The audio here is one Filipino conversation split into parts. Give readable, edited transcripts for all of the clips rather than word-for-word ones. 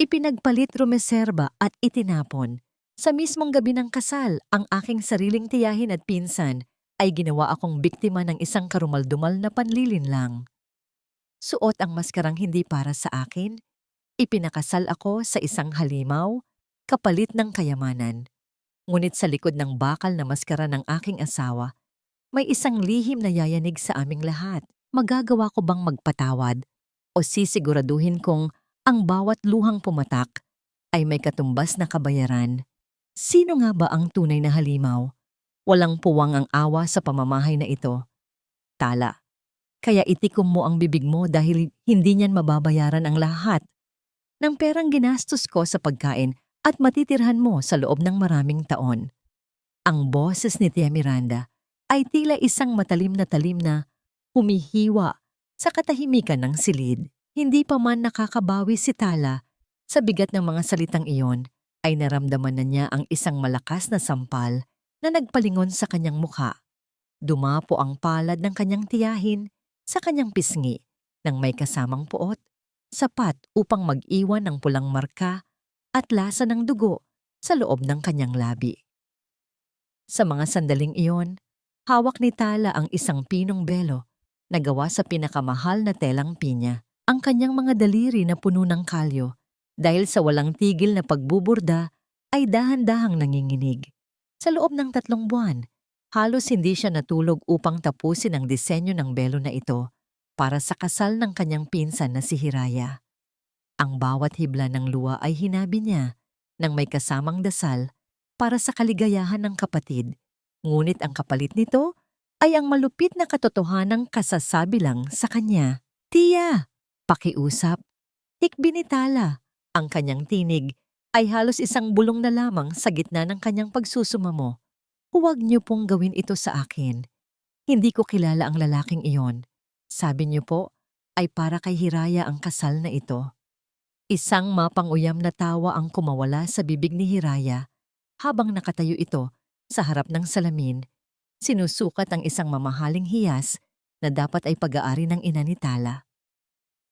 Ipinagpalit rumeserba at itinapon. Sa mismong gabi ng kasal, ang aking sariling tiyahin at pinsan ay ginawa akong biktima ng isang karumaldumal na panlilinlang. Suot ang maskarang hindi para sa akin, ipinakasal ako sa isang halimaw, kapalit ng kayamanan. Ngunit sa likod ng bakal na maskara ng aking asawa, may isang lihim na yayanig sa aming lahat. Magagawa ko bang magpatawad o sisiguraduhin kong ang bawat luhang pumatak ay may katumbas na kabayaran? Sino nga ba ang tunay na halimaw? Walang puwang ang awa sa pamamahay na ito. Tala, kaya itikom mo ang bibig mo dahil hindi niyan mababayaran ang lahat ng perang ginastos ko sa pagkain at matitirhan mo sa loob ng maraming taon. Ang boses ni Tia Miranda ay tila isang matalim na humihiwa sa katahimikan ng silid. Hindi pa man nakakabawi si Tala sa bigat ng mga salitang iyon, ay naramdaman na niya ang isang malakas na sampal na nagpalingon sa kanyang mukha. Dumapo ang palad ng kanyang tiyahin sa kanyang pisngi nang may kasamang puot, sapat upang mag-iwan ng pulang marka at lasa ng dugo sa loob ng kanyang labi. Sa mga sandaling iyon, hawak ni Tala ang isang pinong belo na gawa sa pinakamahal na telang pinya. Ang kanyang mga daliri na puno ng kalyo dahil sa walang tigil na pagbuburda ay dahan-dahang nanginginig. Sa loob ng 3 buwan, halos hindi siya natulog upang tapusin ang disenyo ng belo na ito para sa kasal ng kanyang pinsan na si Hiraya. Ang bawat hibla ng luwa ay hinabi niya nang may kasamang dasal para sa kaligayahan ng kapatid. Ngunit ang kapalit nito ay ang malupit na katotohanang kasasabi lang sa kanya. Tiya! Pakiusap. Hikbi ni Tala. Ang kanyang tinig ay halos isang bulong na lamang sa gitna ng kanyang pagsusumamo. Huwag niyo pong gawin ito sa akin. Hindi ko kilala ang lalaking iyon. Sabi niyo po ay para kay Hiraya ang kasal na ito. Isang mapanguyam na tawa ang kumawala sa bibig ni Hiraya habang nakatayo ito sa harap ng salamin. Sinusukat ang isang mamahaling hiyas na dapat ay pag-aari ng ina ni Tala.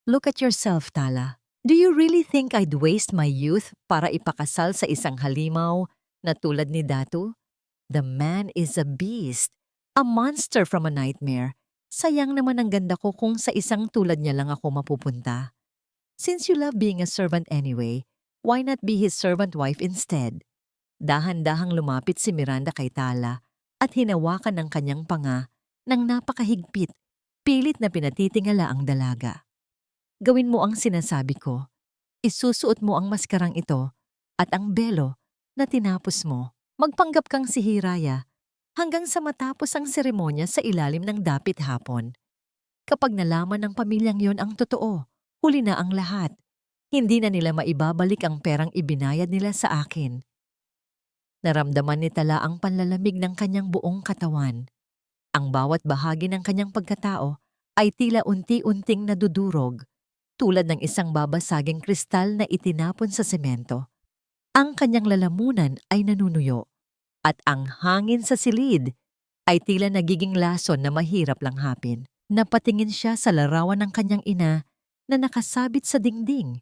Look at yourself, Tala. Do you really think I'd waste my youth para ipakasal sa isang halimaw na tulad ni Datu? The man is a beast, a monster from a nightmare. Sayang naman ang ganda ko kung sa isang tulad niya lang ako mapupunta. Since you love being a servant anyway, why not be his servant wife instead? Dahan-dahang lumapit si Miranda kay Tala at hinawakan ng kanyang panga ng napakahigpit, pilit na pinatitingala ang dalaga. Gawin mo ang sinasabi ko. Isusuot mo ang maskarang ito at ang belo na tinapos mo. Magpanggap kang si Hiraya hanggang sa matapos ang seremonya sa ilalim ng dapit hapon. Kapag nalaman ng pamilyang yon ang totoo, huli na ang lahat. Hindi na nila maibabalik ang perang ibinayad nila sa akin. Naramdaman ni Tala ang panlalamig ng kanyang buong katawan. Ang bawat bahagi ng kanyang pagkatao ay tila unti-unting nadudurog, tulad ng isang babasaging kristal na itinapon sa semento. Ang kanyang lalamunan ay nanunuyo, at ang hangin sa silid ay tila nagiging lason na mahirap langhapin. Napatingin siya sa larawan ng kanyang ina na nakasabit sa dingding.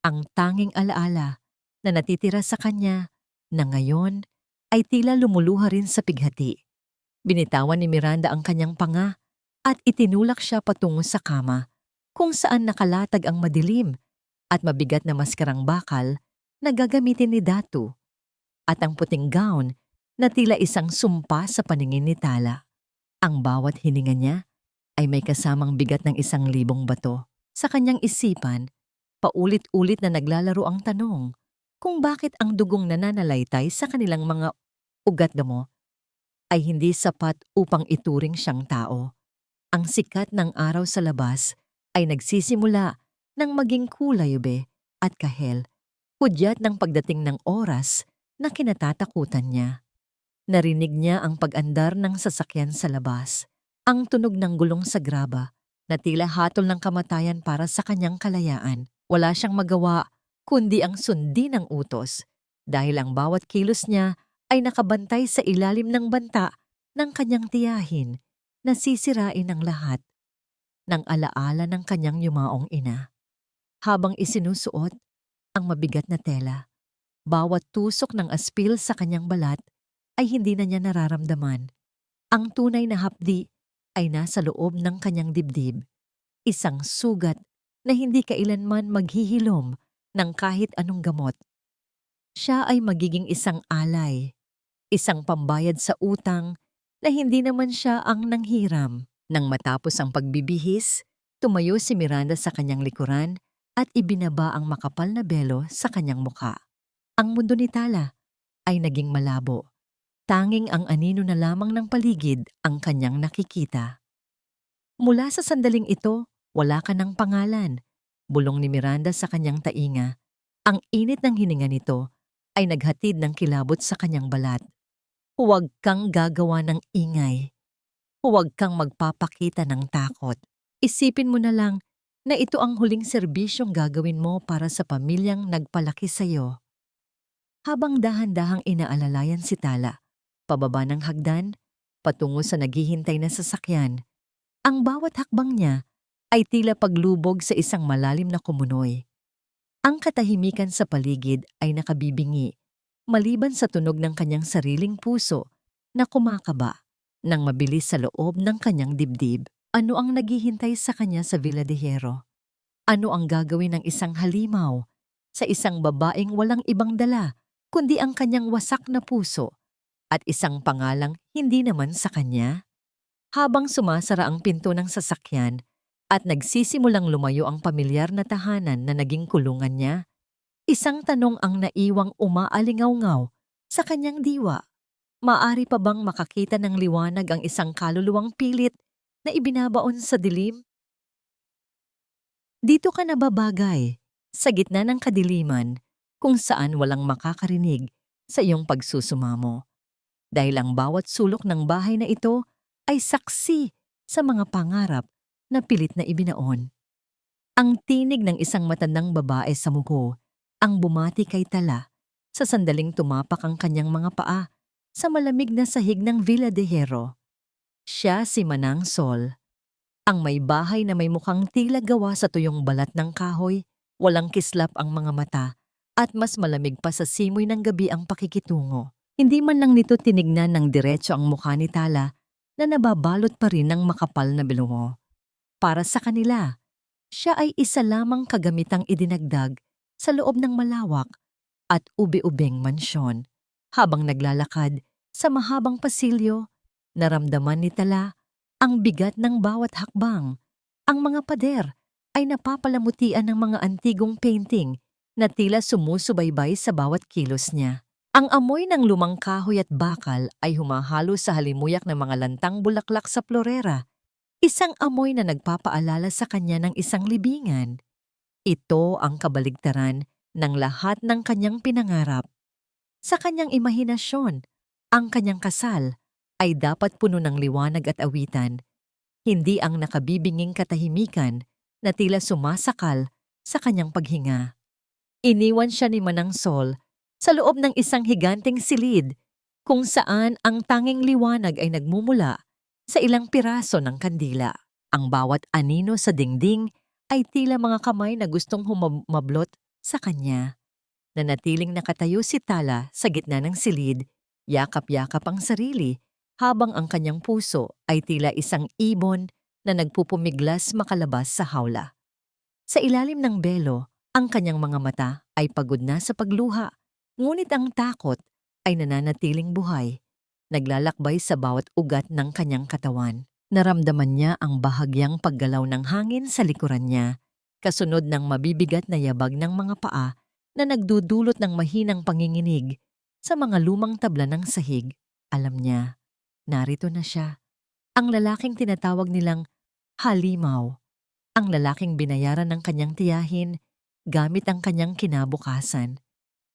Ang tanging alaala na natitira sa kanya na ngayon ay tila lumuluha rin sa pighati. Binitawan ni Miranda ang kanyang panga at itinulak siya patungo sa kama, kung saan nakalatag ang madilim at mabigat na maskarang bakal na gagamitin ni Datu, at ang puting gown na tila isang sumpa sa paningin ni Tala. Ang bawat hininga niya ay may kasamang bigat ng 1,000 bato. Sa kanyang isipan, paulit-ulit na naglalaro ang tanong kung bakit ang dugong nananalaytay sa kanilang mga ugat-damo ay hindi sapat upang ituring siyang tao. Ang sikat ng araw sa labas ay nagsisimula ng maging kulay ube at kahel, hudyat ng pagdating ng oras na kinatatakutan niya. Narinig niya ang pag-andar ng sasakyan sa labas, ang tunog ng gulong sa graba na tila hatol ng kamatayan para sa kanyang kalayaan. Wala siyang magawa kundi ang sundin ng utos dahil ang bawat kilos niya ay nakabantay sa ilalim ng banta ng kanyang tiyahin na sisirain ang lahat ng alaala ng kanyang yumaong ina. Habang isinusuot, ang mabigat na tela. Bawat tusok ng aspil sa kanyang balat ay hindi na niya nararamdaman. Ang tunay na hapdi ay nasa loob ng kanyang dibdib, isang sugat na hindi kailanman maghihilom ng kahit anong gamot. Siya ay magiging isang alay, isang pambayad sa utang na hindi naman siya ang nanghiram. Nang matapos ang pagbibihis, tumayo si Miranda sa kanyang likuran at ibinaba ang makapal na belo sa kanyang muka. Ang mundo ni Tala ay naging malabo. Tanging ang anino na lamang ng paligid ang kanyang nakikita. Mula sa sandaling ito, wala ka ng pangalan. Bulong ni Miranda sa kanyang tainga. Ang init ng hininga nito ay naghatid ng kilabot sa kanyang balat. Huwag kang gagawa ng ingay. Huwag kang magpapakita ng takot. Isipin mo na lang na ito ang huling serbisyong gagawin mo para sa pamilyang nagpalaki sa iyo. Habang dahan-dahang inaalalayan si Tala, pababa ng hagdan, patungo sa naghihintay na sasakyan, ang bawat hakbang niya ay tila paglubog sa isang malalim na kumunoy. Ang katahimikan sa paligid ay nakabibingi, maliban sa tunog ng kanyang sariling puso na kumakaba nang mabilis sa loob ng kanyang dibdib. Ano ang naghihintay sa kanya sa Villa de Hierro? Ano ang gagawin ng isang halimaw sa isang babaeng walang ibang dala kundi ang kanyang wasak na puso at isang pangalang hindi naman sa kanya? Habang sumasara ang pinto ng sasakyan at nagsisimulang lumayo ang pamilyar na tahanan na naging kulungan niya, isang tanong ang naiwang umaalingaw-ngaw sa kanyang diwa. Maari pa bang makakita ng liwanag ang isang kaluluwang pilit na ibinabaon sa dilim? Dito ka nababagay, sa gitna ng kadiliman, kung saan walang makakarinig sa iyong pagsusumamo. Dahil ang bawat sulok ng bahay na ito ay saksi sa mga pangarap na pilit na ibinaon. Ang tinig ng isang matandang babae sa muko ang bumati kay Tala sa sandaling tumapak ang kanyang mga paa sa malamig na sahig ng Villa de Hierro. Siya si Manang Sol, ang may bahay na may mukhang tila gawa sa tuyong balat ng kahoy, walang kislap ang mga mata, at mas malamig pa sa simoy ng gabi ang pakikitungo. Hindi man lang nito tinignan ng diretso ang mukha ni Tala na nababalot pa rin ng makapal na bilungo. Para sa kanila, siya ay isa lamang kagamitang idinagdag sa loob ng malawak at ube-ubeng mansyon. Habang naglalakad sa mahabang pasilyo, naramdaman ni Tala ang bigat ng bawat hakbang. Ang mga pader ay napapalamutian ng mga antigong painting na tila sumusubaybay sa bawat kilos niya. Ang amoy ng lumang kahoy at bakal ay humahalo sa halimuyak ng mga lantang bulaklak sa florera, isang amoy na nagpapaalala sa kanya ng isang libingan. Ito ang kabaligtaran ng lahat ng kanyang pinangarap. Sa kanyang imahinasyon, ang kanyang kasal ay dapat puno ng liwanag at awitan, hindi ang nakabibinging katahimikan na tila sumasakal sa kanyang paghinga. Iniwan siya ni Manang Sol sa loob ng isang higanteng silid kung saan ang tanging liwanag ay nagmumula sa ilang piraso ng kandila. Ang bawat anino sa dingding ay tila mga kamay na gustong humablot sa kanya. Nanatiling nakatayo si Tala sa gitna ng silid, yakap-yakap ang sarili habang ang kanyang puso ay tila isang ibon na nagpupumiglas makalabas sa hawla. Sa ilalim ng belo, ang kanyang mga mata ay pagod na sa pagluha, ngunit ang takot ay nananatiling buhay, naglalakbay sa bawat ugat ng kanyang katawan. Naramdaman niya ang bahagyang paggalaw ng hangin sa likuran niya, kasunod ng mabibigat na yabag ng mga paa na nagdudulot ng mahinang panginginig sa mga lumang tabla ng sahig. Alam niya, narito na siya. Ang lalaking tinatawag nilang halimaw. Ang lalaking binayaran ng kanyang tiyahin gamit ang kanyang kinabukasan.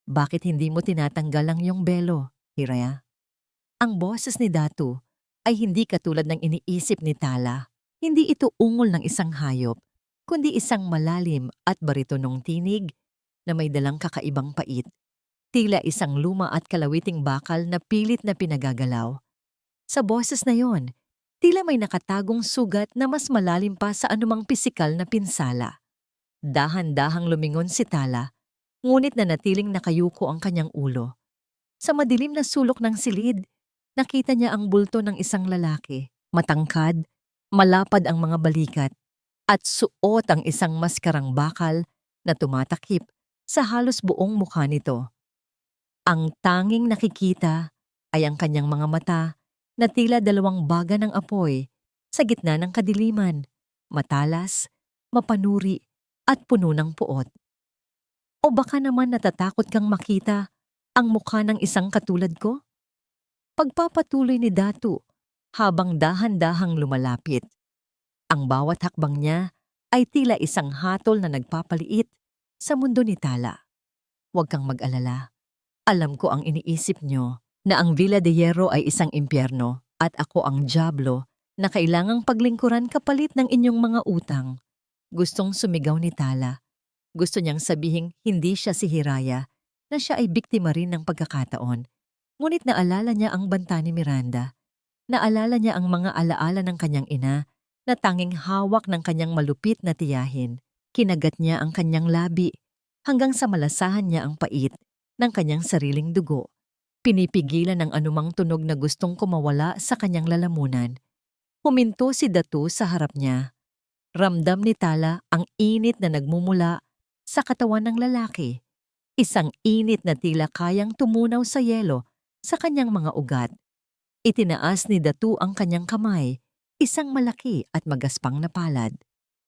Bakit hindi mo tinatanggal ang iyong belo, Hiraya? Ang boses ni Datu ay hindi katulad ng iniisip ni Tala. Hindi ito ungol ng isang hayop, kundi isang malalim at baritonong tinig na may dalang kakaibang pait. Tila isang luma at kalawiting bakal na pilit na pinagagalaw. Sa boses na yon, tila may nakatagong sugat na mas malalim pa sa anumang pisikal na pinsala. Dahan-dahang lumingon si Tala, ngunit nanatiling nakayuko ang kanyang ulo. Sa madilim na sulok ng silid, nakita niya ang bulto ng isang lalaki. Matangkad, malapad ang mga balikat, at suot ang isang maskarang bakal na tumatakip sa halos buong mukha nito. Ang tanging nakikita ay ang kanyang mga mata na tila dalawang baga ng apoy sa gitna ng kadiliman, matalas, mapanuri at puno ng puot. O baka naman natatakot kang makita ang mukha ng isang katulad ko? Pagpapatuloy ni Datu habang dahan-dahang lumalapit. Ang bawat hakbang niya ay tila isang hatol na nagpapaliit sa mundo ni Tala. Huwag kang mag-alala. Alam ko ang iniisip nyo na ang Villa de Hierro ay isang impyerno at ako ang Diablo na kailangang paglingkuran kapalit ng inyong mga utang. Gustong sumigaw ni Tala. Gusto niyang sabihing hindi siya si Hiraya, na siya ay biktima rin ng pagkakataon. Ngunit naalala niya ang banta ni Miranda. Naalala niya ang mga alaala ng kanyang ina na tanging hawak ng kanyang malupit na tiyahin. Kinagat niya ang kanyang labi hanggang sa malasahan niya ang pait ng kanyang sariling dugo. Pinipigilan ang anumang tunog na gustong kumawala sa kanyang lalamunan. Huminto si Datu sa harap niya. Ramdam ni Tala ang init na nagmumula sa katawan ng lalaki. Isang init na tila kayang tumunaw sa yelo sa kanyang mga ugat. Itinaas ni Datu ang kanyang kamay, isang malaki at magaspang na palad,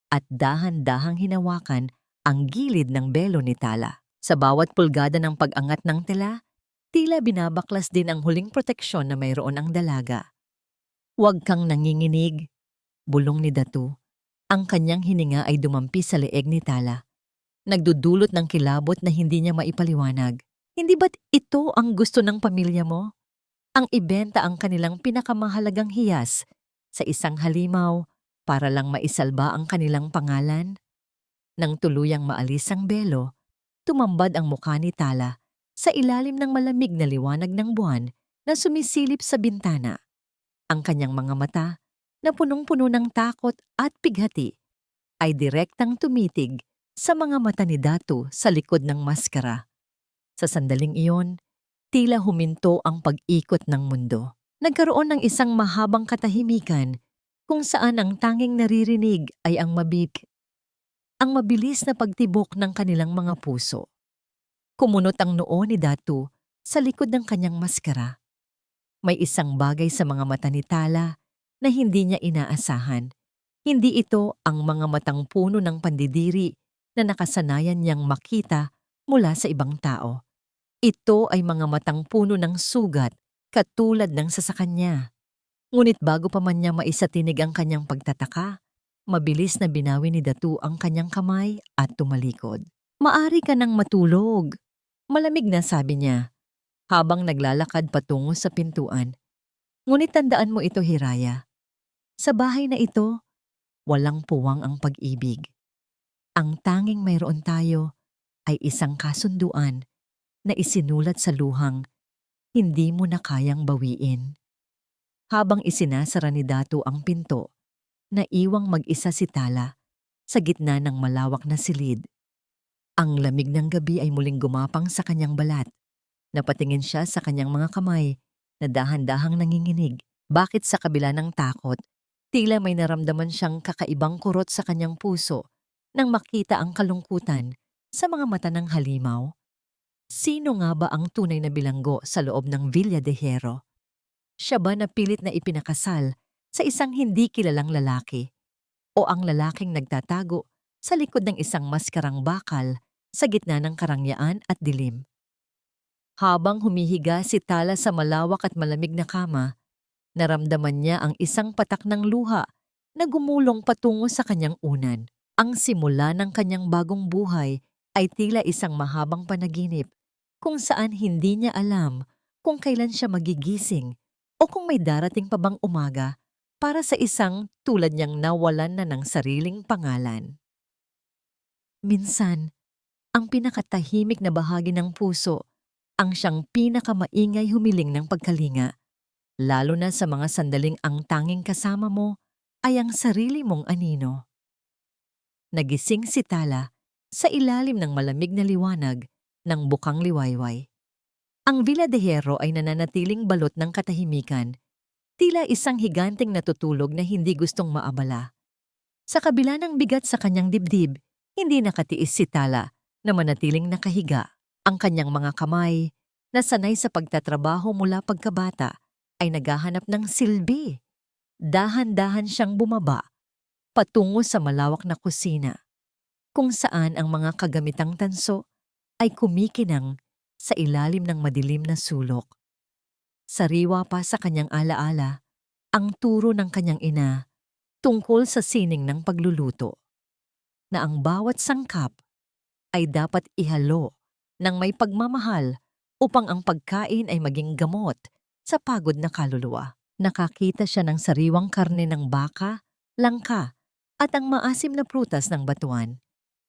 at dahan-dahang hinawakan ang gilid ng belo ni Tala. Sa bawat pulgada ng pag-angat ng tela, tila binabaklas din ang huling proteksyon na mayroon ang dalaga. Huwag kang nanginginig, bulong ni Datu. Ang kanyang hininga ay dumampi sa leeg ni Tala. Nagdudulot ng kilabot na hindi niya maipaliwanag. Hindi ba't ito ang gusto ng pamilya mo? Ang ibenta ang kanilang pinakamahalagang hiyas sa isang halimaw para lang maisalba ang kanilang pangalan? Nang tuluyang maalis ang belo, tumambad ang mukha ni Tala sa ilalim ng malamig na liwanag ng buwan na sumisilip sa bintana. Ang kanyang mga mata, na punong-puno ng takot at pighati, ay direktang tumitig sa mga mata ni Datu sa likod ng maskara. Sa sandaling iyon, tila huminto ang pag-ikot ng mundo. Nagkaroon ng isang mahabang katahimikan kung saan ang tanging naririnig ay ang mabilis na pagtibok ng kanilang mga puso. Kumunot ang noo ni Datu sa likod ng kanyang maskara. May isang bagay sa mga mata ni Tala na hindi niya inaasahan. Hindi ito ang mga matang puno ng pandidiri na nakasanayan niyang makita mula sa ibang tao. Ito ay mga matang puno ng sugat katulad ng sa kanya. Ngunit bago pa man niya maisatinig ang kanyang pagtataka, mabilis na binawi ni Datu ang kanyang kamay at tumalikod. "Maari ka nang matulog," malamig na sabi niya, habang naglalakad patungo sa pintuan. "Ngunit tandaan mo ito, Hiraya. Sa bahay na ito, walang puwang ang pag-ibig. Ang tanging mayroon tayo ay isang kasunduan na isinulat sa luhang hindi mo na kayang bawiin." Habang isinasara ni Datu ang pinto, naiwang mag-isa si Tala sa gitna ng malawak na silid. Ang lamig ng gabi ay muling gumapang sa kanyang balat. Napatingin siya sa kanyang mga kamay na dahan-dahang nanginginig. Bakit sa kabila ng takot, tila may naramdaman siyang kakaibang kurot sa kanyang puso nang makita ang kalungkutan sa mga mata ng halimaw. Sino nga ba ang tunay na bilanggo sa loob ng Villa de Hierro? Siya ba na pilit na ipinakasal sa isang hindi kilalang lalaki? O ang lalaking nagtatago sa likod ng isang maskarang bakal sa gitna ng karangyaan at dilim? Habang humihiga si Tala sa malawak at malamig na kama, naramdaman niya ang isang patak ng luha na gumulong patungo sa kanyang unan. Ang simula ng kanyang bagong buhay ay tila isang mahabang panaginip kung saan hindi niya alam kung kailan siya magigising o kung may darating pa bang umaga para sa isang tulad niyang nawalan na ng sariling pangalan. Minsan, ang pinakatahimik na bahagi ng puso ang siyang pinakamaingay humiling ng pagkalinga, lalo na sa mga sandaling ang tanging kasama mo ay ang sarili mong anino. Nagising si Tala sa ilalim ng malamig na liwanag ng bukang liwayway. Ang Villa de Hierro ay nananatiling balot ng katahimikan, tila isang higanting natutulog na hindi gustong maabala. Sa kabila ng bigat sa kanyang dibdib, hindi nakatiis si Tala na manatiling nakahiga. Ang kanyang mga kamay, na sanay sa pagtatrabaho mula pagkabata, ay naghahanap ng silbi. Dahan-dahan siyang bumaba, patungo sa malawak na kusina, kung saan ang mga kagamitang tanso ay kumikinang sa ilalim ng madilim na sulok. Sariwa pa sa kanyang alaala ang turo ng kanyang ina tungkol sa sining ng pagluluto, na ang bawat sangkap ay dapat ihalo ng may pagmamahal upang ang pagkain ay maging gamot sa pagod na kaluluwa. Nakakita siya ng sariwang karne ng baka, langka, at ang maasim na prutas ng batuan.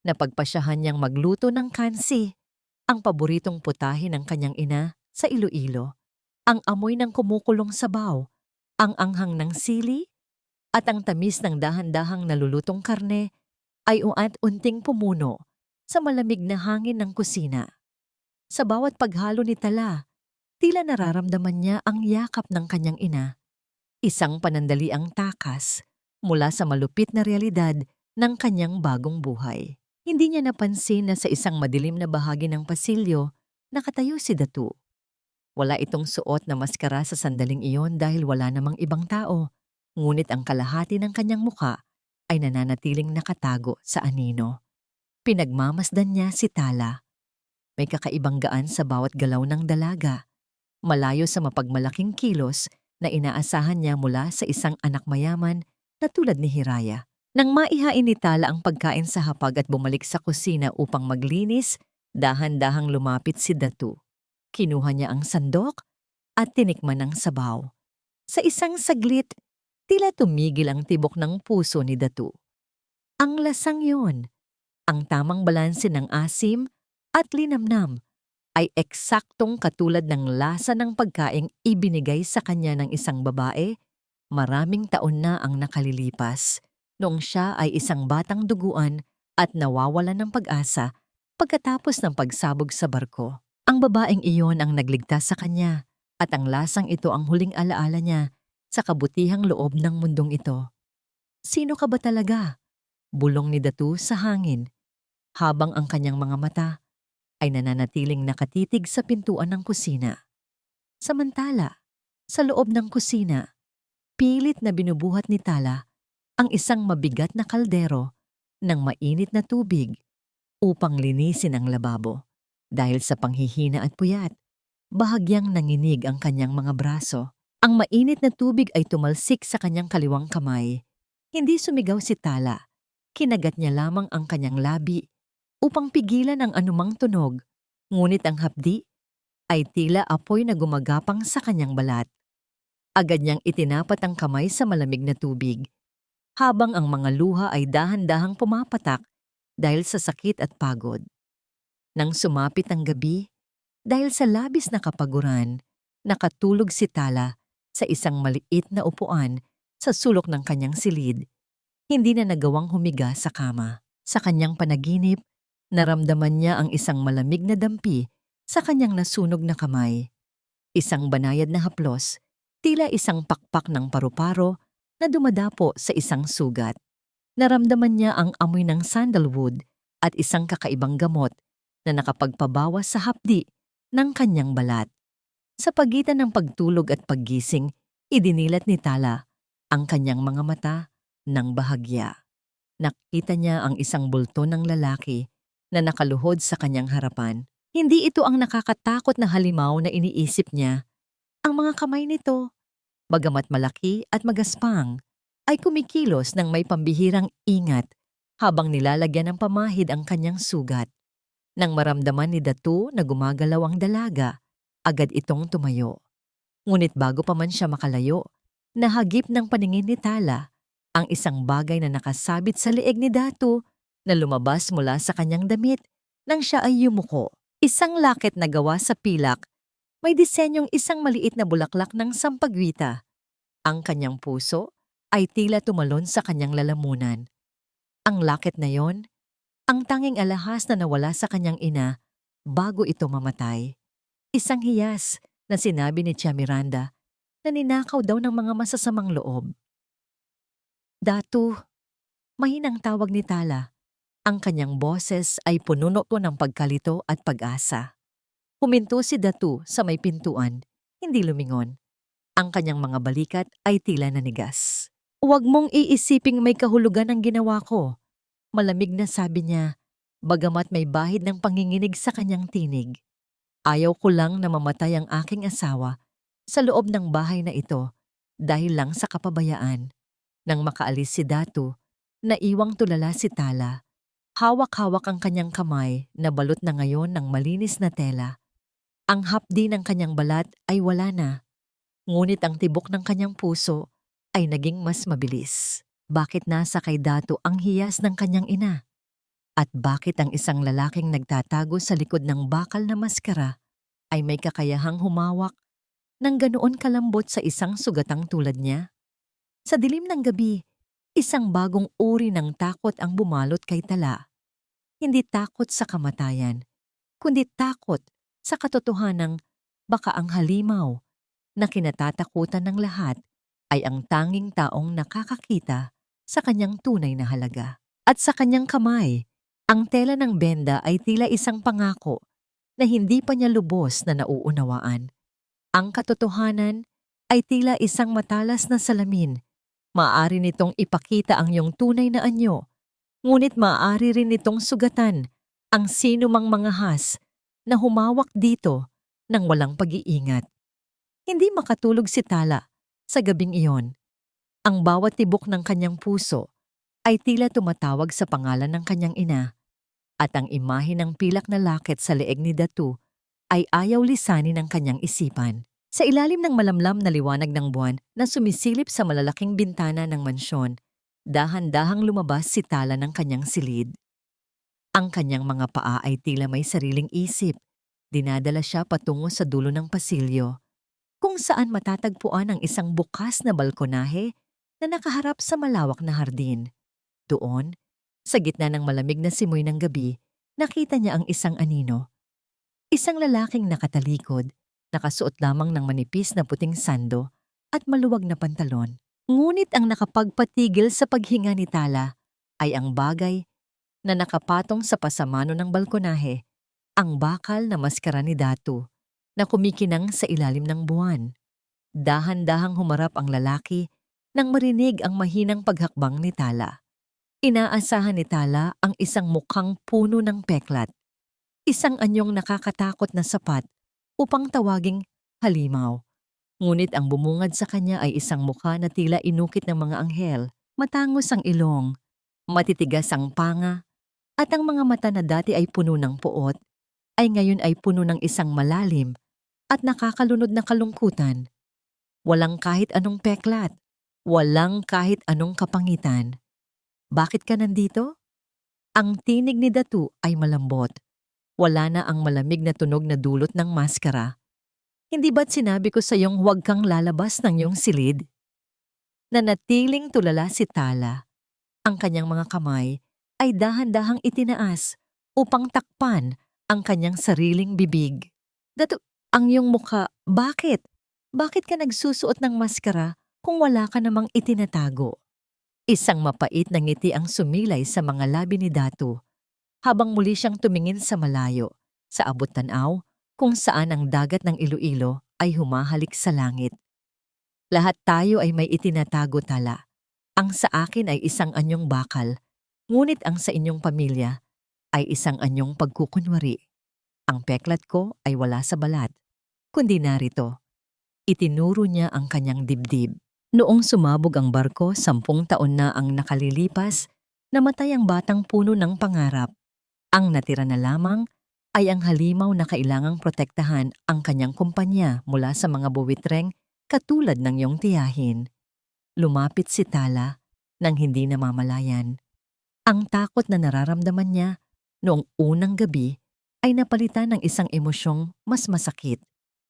Napagpasyahan niyang magluto ng kansi, ang paboritong putahe ng kanyang ina sa Iloilo. Ang amoy ng kumukulong sabaw, ang anghang ng sili, at ang tamis ng dahan-dahang nalulutong karne ay unting pumuno sa malamig na hangin ng kusina. Sa bawat paghalo ni Tala, tila nararamdaman niya ang yakap ng kanyang ina. Isang panandaliang takas mula sa malupit na realidad ng kanyang bagong buhay. Hindi niya napansin na sa isang madilim na bahagi ng pasilyo, nakatayo si Datu. Wala itong suot na maskara sa sandaling iyon dahil wala namang ibang tao, ngunit ang kalahati ng kanyang muka ay nananatiling nakatago sa anino. Pinagmamasdan niya si Tala. May kakaibang gaan sa bawat galaw ng dalaga, malayo sa mapagmalaking kilos na inaasahan niya mula sa isang anak mayaman na tulad ni Hiraya. Nang maihain ni Tala ang pagkain sa hapag at bumalik sa kusina upang maglinis, dahan-dahang lumapit si Datu. Kinuha niya ang sandok at tinikman ang sabaw. Sa isang saglit, tila tumigil ang tibok ng puso ni Datu. Ang lasang yun, ang tamang balanse ng asim at linamnam, ay eksaktong katulad ng lasa ng pagkaing ibinigay sa kanya ng isang babae maraming taon na ang nakalilipas noong siya ay isang batang duguan at nawawalan ng pag-asa pagkatapos ng pagsabog sa barko. Ang babaeng iyon ang nagligtas sa kanya at ang lasang ito ang huling alaala niya sa kabutihang loob ng mundong ito. Sino ka ba talaga? Bulong ni Datu sa hangin, habang ang kanyang mga mata ay nananatiling nakatitig sa pintuan ng kusina. Samantala, sa loob ng kusina, pilit na binubuhat ni Tala ang isang mabigat na kaldero ng mainit na tubig upang linisin ang lababo. Dahil sa panghihina at puyat, bahagyang nanginig ang kanyang mga braso. Ang mainit na tubig ay tumalsik sa kanyang kaliwang kamay. Hindi sumigaw si Tala. Kinagat niya lamang ang kanyang labi upang pigilan ang anumang tunog, ngunit ang hapdi ay tila apoy na gumagapang sa kanyang balat. Agad niyang itinapat ang kamay sa malamig na tubig, habang ang mga luha ay dahan-dahang pumapatak dahil sa sakit at pagod. Nang sumapit ang gabi, dahil sa labis na kapaguran, nakatulog si Tala sa isang maliit na upuan sa sulok ng kanyang silid. Hindi na nagawang humiga sa kama. Sa kanyang panaginip, naramdaman niya ang isang malamig na dampi sa kanyang nasunog na kamay. Isang banayad na haplos, tila isang pakpak ng paru-paro na dumadapo sa isang sugat. Naramdaman niya ang amoy ng sandalwood at isang kakaibang gamot na nakapagpabawas sa hapdi ng kanyang balat. Sa pagitan ng pagtulog at paggising, idinilat ni Tala ang kanyang mga mata ng bahagya. Nakita niya ang isang bulto ng lalaki na nakaluhod sa kanyang harapan. Hindi ito ang nakakatakot na halimaw na iniisip niya. Ang mga kamay nito, bagamat malaki at magaspang, ay kumikilos ng may pambihirang ingat habang nilalagyan ng pamahid ang kanyang sugat. Nang maramdaman ni Datu na gumagalaw ang dalaga, agad itong tumayo. Ngunit bago pa man siya makalayo, nahagip ng paningin ni Tala ang isang bagay na nakasabit sa leeg ni Datu na lumabas mula sa kanyang damit nang siya ay yumuko. Isang laket na gawa sa pilak, may disenyong isang maliit na bulaklak ng sampagwita. Ang kanyang puso ay tila tumalon sa kanyang lalamunan. Ang laket na yon, ang tanging alahas na nawala sa kanyang ina bago ito mamatay. Isang hiyas na sinabi ni Tia Miranda na ninakaw daw ng mga masasamang loob. Datu, mahinang tawag ni Tala. Ang kanyang boses ay pununo ko ng pagkalito at pag-asa. Huminto si Datu sa may pintuan, hindi lumingon. Ang kanyang mga balikat ay tila nanigas. Huwag mong iisiping may kahulugan ang ginawa ko. Malamig na sabi niya, bagamat may bahid ng panginginig sa kanyang tinig. Ayaw ko lang na mamatay ang aking asawa sa loob ng bahay na ito dahil lang sa kapabayaan. Nang makaalis si Datu, naiwang tulala si Tala. Hawak-hawak ang kanyang kamay na balot na ngayon ng malinis na tela. Ang hapdi ng kanyang balat ay wala na. Ngunit ang tibok ng kanyang puso ay naging mas mabilis. Bakit nasa kay Datu ang hiyas ng kanyang ina? At bakit ang isang lalaking nagtatago sa likod ng bakal na maskara ay may kakayahang humawak ng ganoon kalambot sa isang sugatang tulad niya? Sa dilim ng gabi, isang bagong uri ng takot ang bumalot kay Tala. Hindi takot sa kamatayan, kundi takot sa katotohanang baka ang halimaw na kinatatakutan ng lahat ay ang tanging taong nakakakita sa kanyang tunay na halaga. At sa kanyang kamay, ang tela ng benda ay tila isang pangako na hindi pa niya lubos na nauunawaan. Ang katotohanan ay tila isang matalas na salamin. Maaari nitong ipakita ang iyong tunay na anyo, ngunit maaari rin nitong sugatan ang sino mang mga has na humawak dito ng walang pag-iingat. Hindi makatulog si Tala sa gabing iyon. Ang bawat tibok ng kanyang puso ay tila tumatawag sa pangalan ng kanyang ina, at ang imahe ng pilak na lakit sa leeg ni Datu ay ayaw lisanin ng kanyang isipan. Sa ilalim ng malamlam na liwanag ng buwan na sumisilip sa malalaking bintana ng mansyon, dahan-dahang lumabas si Tala ng kanyang silid. Ang kanyang mga paa ay tila may sariling isip. Dinadala siya patungo sa dulo ng pasilyo, kung saan matatagpuan ang isang bukas na balkonahe na nakaharap sa malawak na hardin. Doon, sa gitna ng malamig na simoy ng gabi, nakita niya ang isang anino. Isang lalaking nakatalikod, nakasuot lamang ng manipis na puting sando at maluwag na pantalon. Ngunit ang nakapagpatigil sa paghinga ni Tala ay ang bagay na nakapatong sa pasamano ng balkonahe, ang bakal na maskara ni Datu na kumikinang sa ilalim ng buwan. Dahan-dahang humarap ang lalaki nang marinig ang mahinang paghakbang ni Tala. Inaasahan ni Tala ang isang mukhang puno ng peklat, isang anyong nakakatakot na sapat upang tawaging halimaw. Ngunit ang bumungad sa kanya ay isang mukha na tila inukit ng mga anghel, matangos ang ilong, matitigas ang panga, at ang mga mata na dati ay puno ng puot, ay ngayon ay puno ng isang malalim at nakakalunod na kalungkutan. Walang kahit anong peklat, walang kahit anong kapangitan. Bakit ka nandito? Ang tinig ni Datu ay malambot. Wala na ang malamig na tunog na dulot ng maskara. Hindi ba't sinabi ko sa iyong huwag kang lalabas ng iyong silid? Nanatiling tulala si Tala. Ang kanyang mga kamay ay dahan-dahang itinaas upang takpan ang kanyang sariling bibig. Datu, ang iyong mukha, bakit? Bakit ka nagsusuot ng maskara kung wala ka namang itinatago? Isang mapait na ngiti ang sumilay sa mga labi ni Datu, habang muli siyang tumingin sa malayo, sa abot-tanaw, kung saan ang dagat ng Iloilo ay humahalik sa langit. Lahat tayo ay may itinatago, Tala. Ang sa akin ay isang anyong bakal, ngunit ang sa inyong pamilya ay isang anyong pagkukunwari. Ang peklat ko ay wala sa balat, kundi narito. Itinuro niya ang kanyang dibdib. Noong sumabog ang barko, 10 taon na ang nakalilipas, namatay ang batang puno ng pangarap. Ang natira na lamang ay ang halimaw na kailangang protektahan ang kanyang kumpanya mula sa mga buwitreng katulad ng iyong tiyahin. Lumapit si Tala nang hindi namamalayan. Ang takot na nararamdaman niya noong unang gabi ay napalitan ng isang emosyong mas masakit,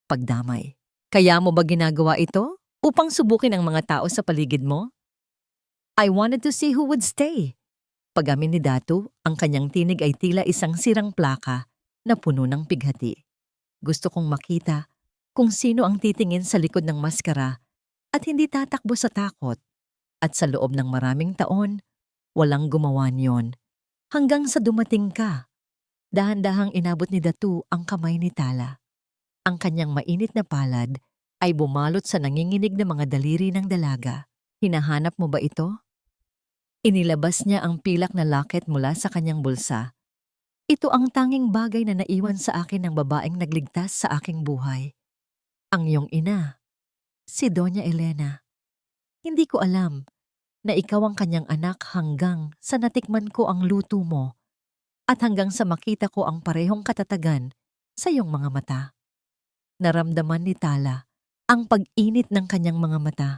pagdamay. Kaya mo ba ginagawa ito? Upang subukin ang mga tao sa paligid mo? I wanted to see who would stay. Pag-amin ni Datu, ang kanyang tinig ay tila isang sirang plaka na puno ng pighati. Gusto kong makita kung sino ang titingin sa likod ng maskara at hindi tatakbo sa takot. At sa loob ng maraming taon, walang gumawa niyon. Hanggang sa dumating ka. Dahan-dahang inabot ni Datu ang kamay ni Tala. Ang kanyang mainit na palad ay bumalot sa nanginginig na mga daliri ng dalaga. Hinahanap mo ba ito? Inilabas niya ang pilak na locket mula sa kanyang bulsa. Ito ang tanging bagay na naiwan sa akin ng babaeng nagligtas sa aking buhay. Ang iyong ina, si Doña Elena. Hindi ko alam na ikaw ang kanyang anak hanggang sa natikman ko ang luto mo at hanggang sa makita ko ang parehong katatagan sa iyong mga mata. Naramdaman ni Tala ang pag-init ng kanyang mga mata.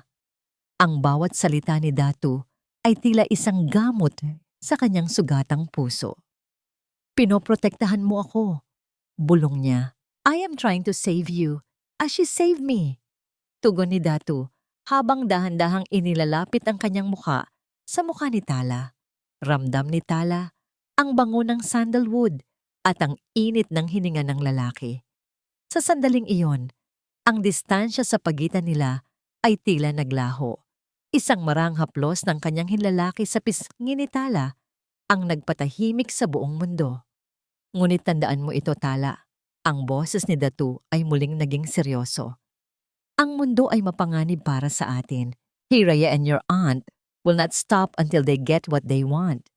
Ang bawat salita ni Datu ay tila isang gamot sa kanyang sugatang puso. Pinoprotektahan mo ako, bulong niya. I am trying to save you as she saved me. Tugon ni Datu habang dahan-dahang inilalapit ang kanyang mukha sa mukha ni Tala. Ramdam ni Tala ang bango ng sandalwood at ang init ng hininga ng lalaki. Sa sandaling iyon, ang distansya sa pagitan nila ay tila naglaho. Isang marang haplos ng kanyang hinlalaki sa pisngi ni Tala ang nagpatahimik sa buong mundo. Ngunit tandaan mo ito, Tala, ang boses ni Datu ay muling naging seryoso. Ang mundo ay mapanganib para sa atin. Hiraya and your aunt will not stop until they get what they want.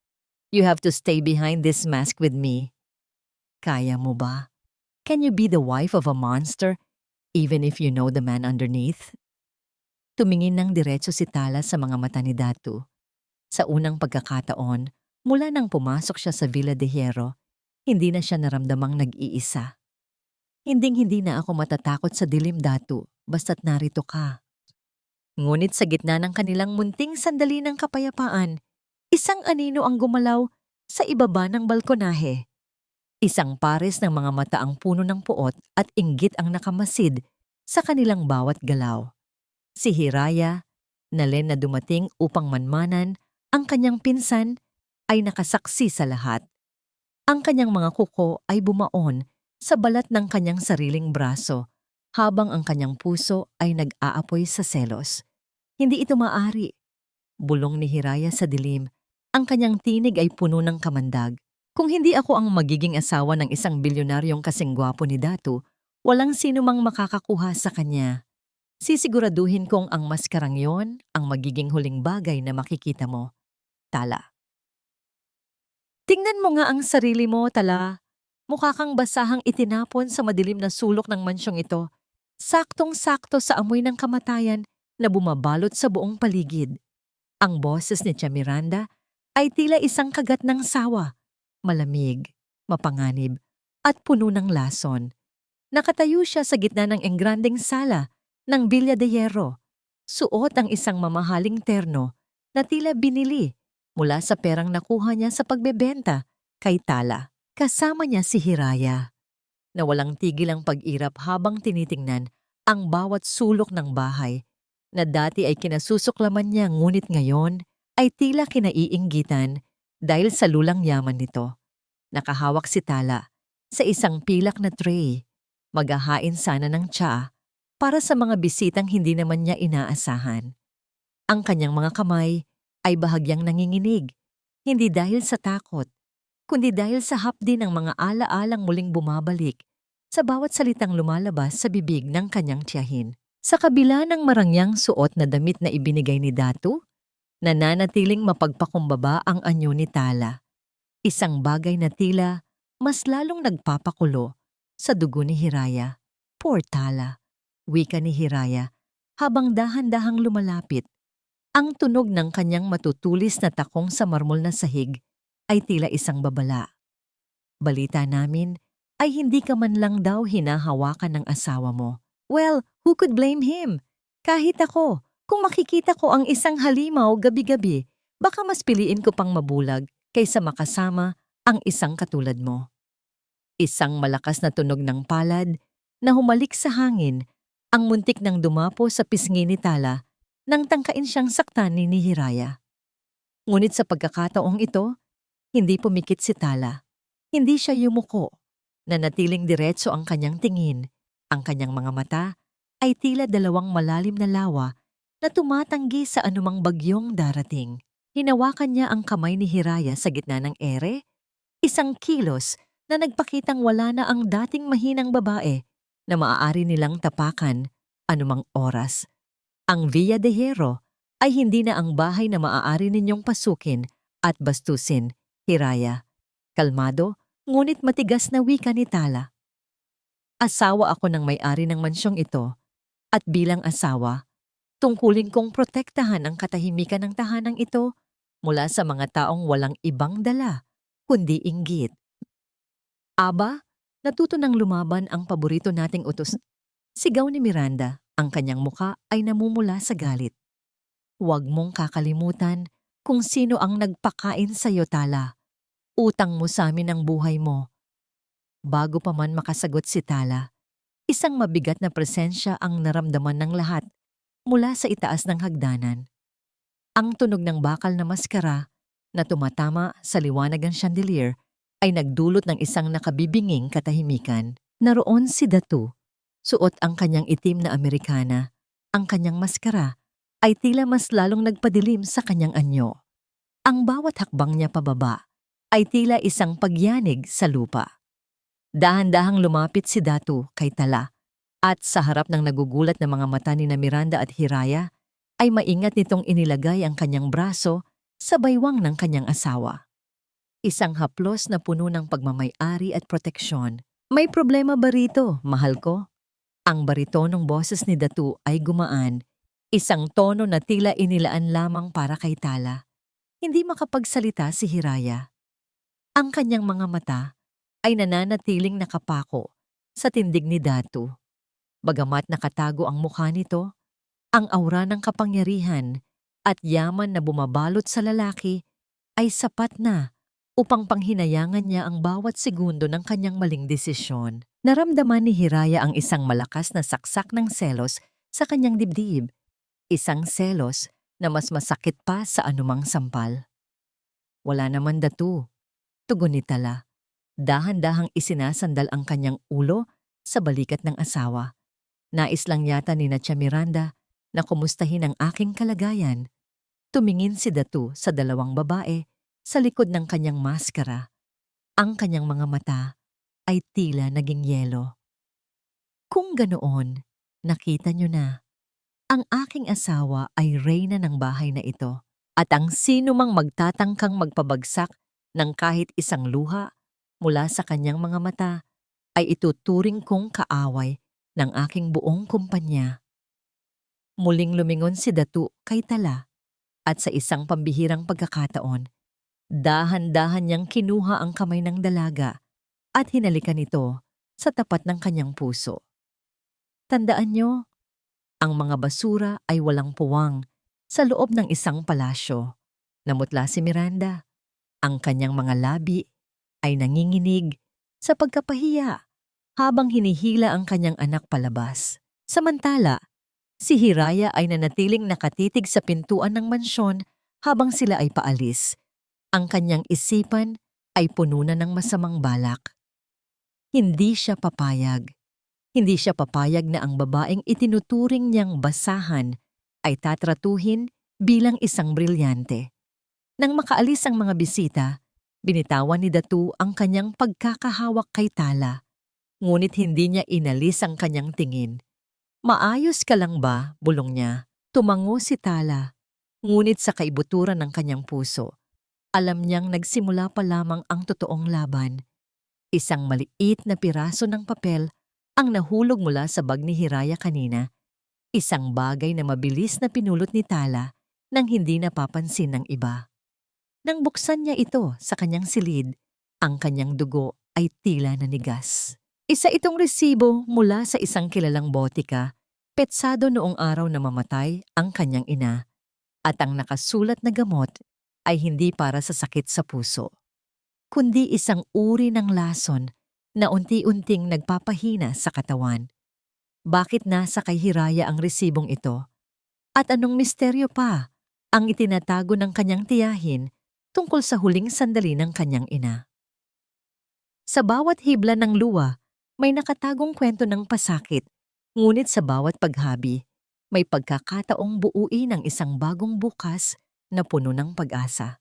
You have to stay behind this mask with me. Kaya mo ba? Can you be the wife of a monster even if you know the man underneath? Tumingin ng diretso si Tala sa mga mata ni Datu. Sa unang pagkakataon, mula nang pumasok siya sa Villa de Hierro, hindi na siya naramdamang nag-iisa. Hinding-hindi na ako matatakot sa dilim, Datu, basta't narito ka. Ngunit sa gitna ng kanilang munting sandali ng kapayapaan, isang anino ang gumalaw sa ibaba ng balkonahe. Isang pares ng mga mata ang puno ng puot at inggit ang nakamasid sa kanilang bawat galaw. Si Hiraya, nalen na dumating upang manmanan ang kanyang pinsan, ay nakasaksi sa lahat. Ang kanyang mga kuko ay bumaon sa balat ng kanyang sariling braso habang ang kanyang puso ay nag-aapoy sa selos. Hindi ito maari. Bulong ni Hiraya sa dilim. Ang kanyang tinig ay puno ng kamandag. Kung hindi ako ang magiging asawa ng isang bilyonaryong kasing gwapo ni Datu, walang sino mang makakakuha sa kanya. Sisiguraduhin kong ang maskarang yon ang magiging huling bagay na makikita mo. Tala. Tingnan mo nga ang sarili mo, Tala. Mukha kang basahang itinapon sa madilim na sulok ng mansyong ito. Saktong-sakto sa amoy ng kamatayan na bumabalot sa buong paligid. Ang boses ni Tia Miranda ay tila isang kagat ng sawa. Malamig, mapanganib, at puno ng lason. Nakatayo siya sa gitna ng engrandeng sala ng Villa de Hierro. Suot ang isang mamahaling terno na tila binili mula sa perang nakuha niya sa pagbebenta kay Tala. Kasama niya si Hiraya, na walang tigil ang pag-irap habang tinitingnan ang bawat sulok ng bahay na dati ay kinasusuklaman niya ngunit ngayon ay tila kinaiinggitan dahil sa lulang yaman nito. Nakahawak si Tala sa isang pilak na tray. Maghahain sana ng tsa para sa mga bisitang hindi naman niya inaasahan. Ang kanyang mga kamay ay bahagyang nanginginig, hindi dahil sa takot, kundi dahil sa hapdi ng mga ala-alang muling bumabalik sa bawat salitang lumalabas sa bibig ng kanyang tiyahin. Sa kabila ng marangyang suot na damit na ibinigay ni Datu, nananatiling mapagpakumbaba ang anyo ni Tala. Isang bagay na tila mas lalong nagpapakulo sa dugo ni Hiraya. Poor Tala, wika ni Hiraya habang dahan-dahang lumalapit. Ang tunog ng kanyang matutulis na takong sa marmol na sahig ay tila isang babala. Balita namin ay hindi ka man lang daw hinahawakan ng asawa mo. Well, who could blame him? Kahit ako, kung makikita ko ang isang halimaw gabi-gabi, baka mas piliin ko pang mabulag kaysa makasama ang isang katulad mo. Isang malakas na tunog ng palad na humalik sa hangin ang muntik ng dumapo sa pisngi ni Tala nang tangkain siyang saktan ni Hiraya. Ngunit sa pagkakataong ito, hindi pumikit si Tala. Hindi siya yumuko. Nanatiling diretso ang kanyang tingin. Ang kanyang mga mata ay tila dalawang malalim na lawa na tumatanggi sa anumang bagyong darating. Hinawakan niya ang kamay ni Hiraya sa gitna ng ere, isang kilos na nagpakitang wala na ang dating mahinang babae na maaari nilang tapakan anumang oras. Ang Villa de Hierro ay hindi na ang bahay na maaari ninyong pasukin at bastusin, Hiraya. Kalmado, ngunit matigas na wika ni Tala. Asawa ako ng may-ari ng mansyong ito at bilang asawa, tungkulin kong protektahan ang katahimikan ng tahanang ito mula sa mga taong walang ibang dala, kundi inggit. Aba, natuto ng lumaban ang paborito nating utos. Sigaw ni Miranda, ang kanyang muka ay namumula sa galit. Huwag mong kakalimutan kung sino ang nagpakain sa iyo, Tala. Utang mo sa amin ang buhay mo. Bago pa man makasagot si Tala, isang mabigat na presensya ang naramdaman ng lahat mula sa itaas ng hagdanan. Ang tunog ng bakal na maskara na tumatama sa liwanag ng chandelier ay nagdulot ng isang nakabibinging katahimikan. Naroon si Datu, suot ang kanyang itim na Amerikana. Ang kanyang maskara ay tila mas lalong nagpadilim sa kanyang anyo. Ang bawat hakbang niya pababa ay tila isang pagyanig sa lupa. Dahan-dahang lumapit si Datu kay Tala at sa harap ng nagugulat na mga mata ni Miranda at Hiraya ay maingat nitong inilagay ang kanyang braso sa baywang ng kanyang asawa. Isang haplos na puno ng pagmamay-ari at proteksyon. May problema ba rito, mahal ko? Ang baritonong boses ni Datu ay gumaan, isang tono na tila inilaan lamang para kay Tala. Hindi makapagsalita si Hiraya. Ang kanyang mga mata ay nananatiling nakapako sa tindig ni Datu. Bagamat nakatago ang mukha nito, ang aura ng kapangyarihan at yaman na bumabalot sa lalaki ay sapat na upang panghinayangan niya ang bawat segundo ng kanyang maling desisyon. Naramdaman ni Hiraya ang isang malakas na saksak ng selos sa kanyang dibdib, isang selos na mas masakit pa sa anumang sampal. Wala naman, Datu, tugon ni Tala. Dahan-dahang isinasandal ang kanyang ulo sa balikat ng asawa. Nais lang yata ni Natya Miranda na kumustahin ang aking kalagayan. Tumingin si Datu sa dalawang babae sa likod ng kanyang maskara. Ang kanyang mga mata ay tila naging yelo. Kung ganoon, nakita niyo na, ang aking asawa ay reyna ng bahay na ito at ang sino mang magtatangkang magpabagsak ng kahit isang luha mula sa kanyang mga mata ay ituturing kong kaaway ng aking buong kumpanya. Muling lumingon si Datu kay Tala at sa isang pambihirang pagkakataon, dahan-dahan niyang kinuha ang kamay ng dalaga at hinalikan ito sa tapat ng kanyang puso. Tandaan niyo, ang mga basura ay walang puwang sa loob ng isang palasyo. Namutla si Miranda. Ang kanyang mga labi ay nanginginig sa pagkapahiya habang hinihila ang kanyang anak palabas. Samantala, si Hiraya ay nanatiling nakatitig sa pintuan ng mansyon habang sila ay paalis. Ang kanyang isipan ay puno na ng masamang balak. Hindi siya papayag. Hindi siya papayag na ang babaeng itinuturing niyang basahan ay tatratuhin bilang isang brilyante. Nang makaalis ang mga bisita, binitawan ni Datu ang kanyang pagkakahawak kay Tala. Ngunit hindi niya inalis ang kanyang tingin. Maayos ka lang ba? Bulong niya. Tumango si Tala. Ngunit sa kaibuturan ng kanyang puso, alam niyang nagsimula pa lamang ang totoong laban. Isang maliit na piraso ng papel ang nahulog mula sa bag ni Hiraya kanina. Isang bagay na mabilis na pinulot ni Tala nang hindi napapansin ng iba. Nang buksan niya ito sa kanyang silid, ang kanyang dugo ay tila nanigas. Isa itong resibo mula sa isang kilalang botika, petsado noong araw na mamatay ang kanyang ina, at ang nakasulat na gamot ay hindi para sa sakit sa puso, kundi isang uri ng lason na unti-unting nagpapahina sa katawan. Bakit nasa kay Hiraya ang resibong ito? At anong misteryo pa ang itinatago ng kanyang tiyahin tungkol sa huling sandali ng kanyang ina? Sa bawat hibla ng luwa, may nakatagong kwento ng pasakit, ngunit sa bawat paghabi, may pagkakataong buuin ang isang bagong bukas na puno ng pag-asa.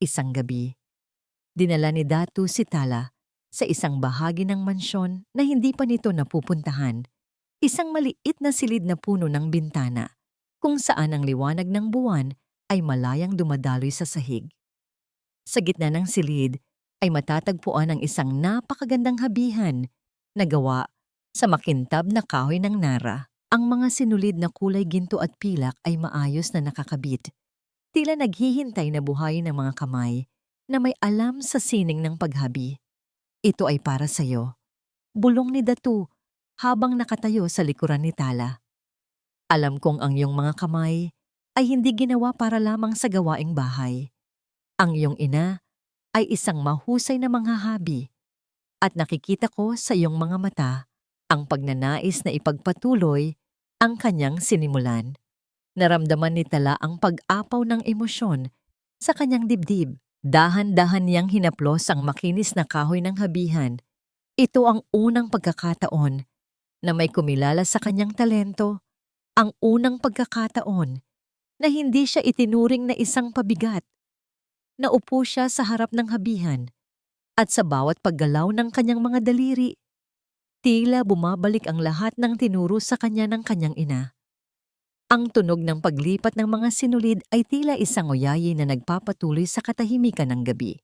Isang gabi, dinala ni Datu si Tala sa isang bahagi ng mansyon na hindi pa nito napupuntahan, isang maliit na silid na puno ng bintana, kung saan ang liwanag ng buwan ay malayang dumadaloy sa sahig. Sa gitna ng silid ay matatagpuan ang isang napakagandang habihan na gawa sa makintab na kahoy ng nara. Ang mga sinulid na kulay ginto at pilak ay maayos na nakakabit. Tila naghihintay na buhayin ng mga kamay na may alam sa sining ng paghabi. Ito ay para sa'yo. Bulong ni Datu habang nakatayo sa likuran ni Tala. Alam kong ang iyong mga kamay ay hindi ginawa para lamang sa gawaing bahay. Ang iyong ina ay isang mahusay na manghahabi at nakikita ko sa iyong mga mata ang pagnanais na ipagpatuloy ang kanyang sinimulan. Naramdaman ni Tala ang pag-apaw ng emosyon sa kanyang dibdib. Dahan-dahan niyang hinaplos ang makinis na kahoy ng habihan. Ito ang unang pagkakataon na may kumilala sa kanyang talento, ang unang pagkakataon na hindi siya itinuring na isang pabigat. Naupo siya sa harap ng habihan at sa bawat paggalaw ng kanyang mga daliri, tila bumabalik ang lahat ng tinuro sa kanya ng kanyang ina. Ang tunog ng paglipat ng mga sinulid ay tila isang oyayi na nagpapatuloy sa katahimikan ng gabi.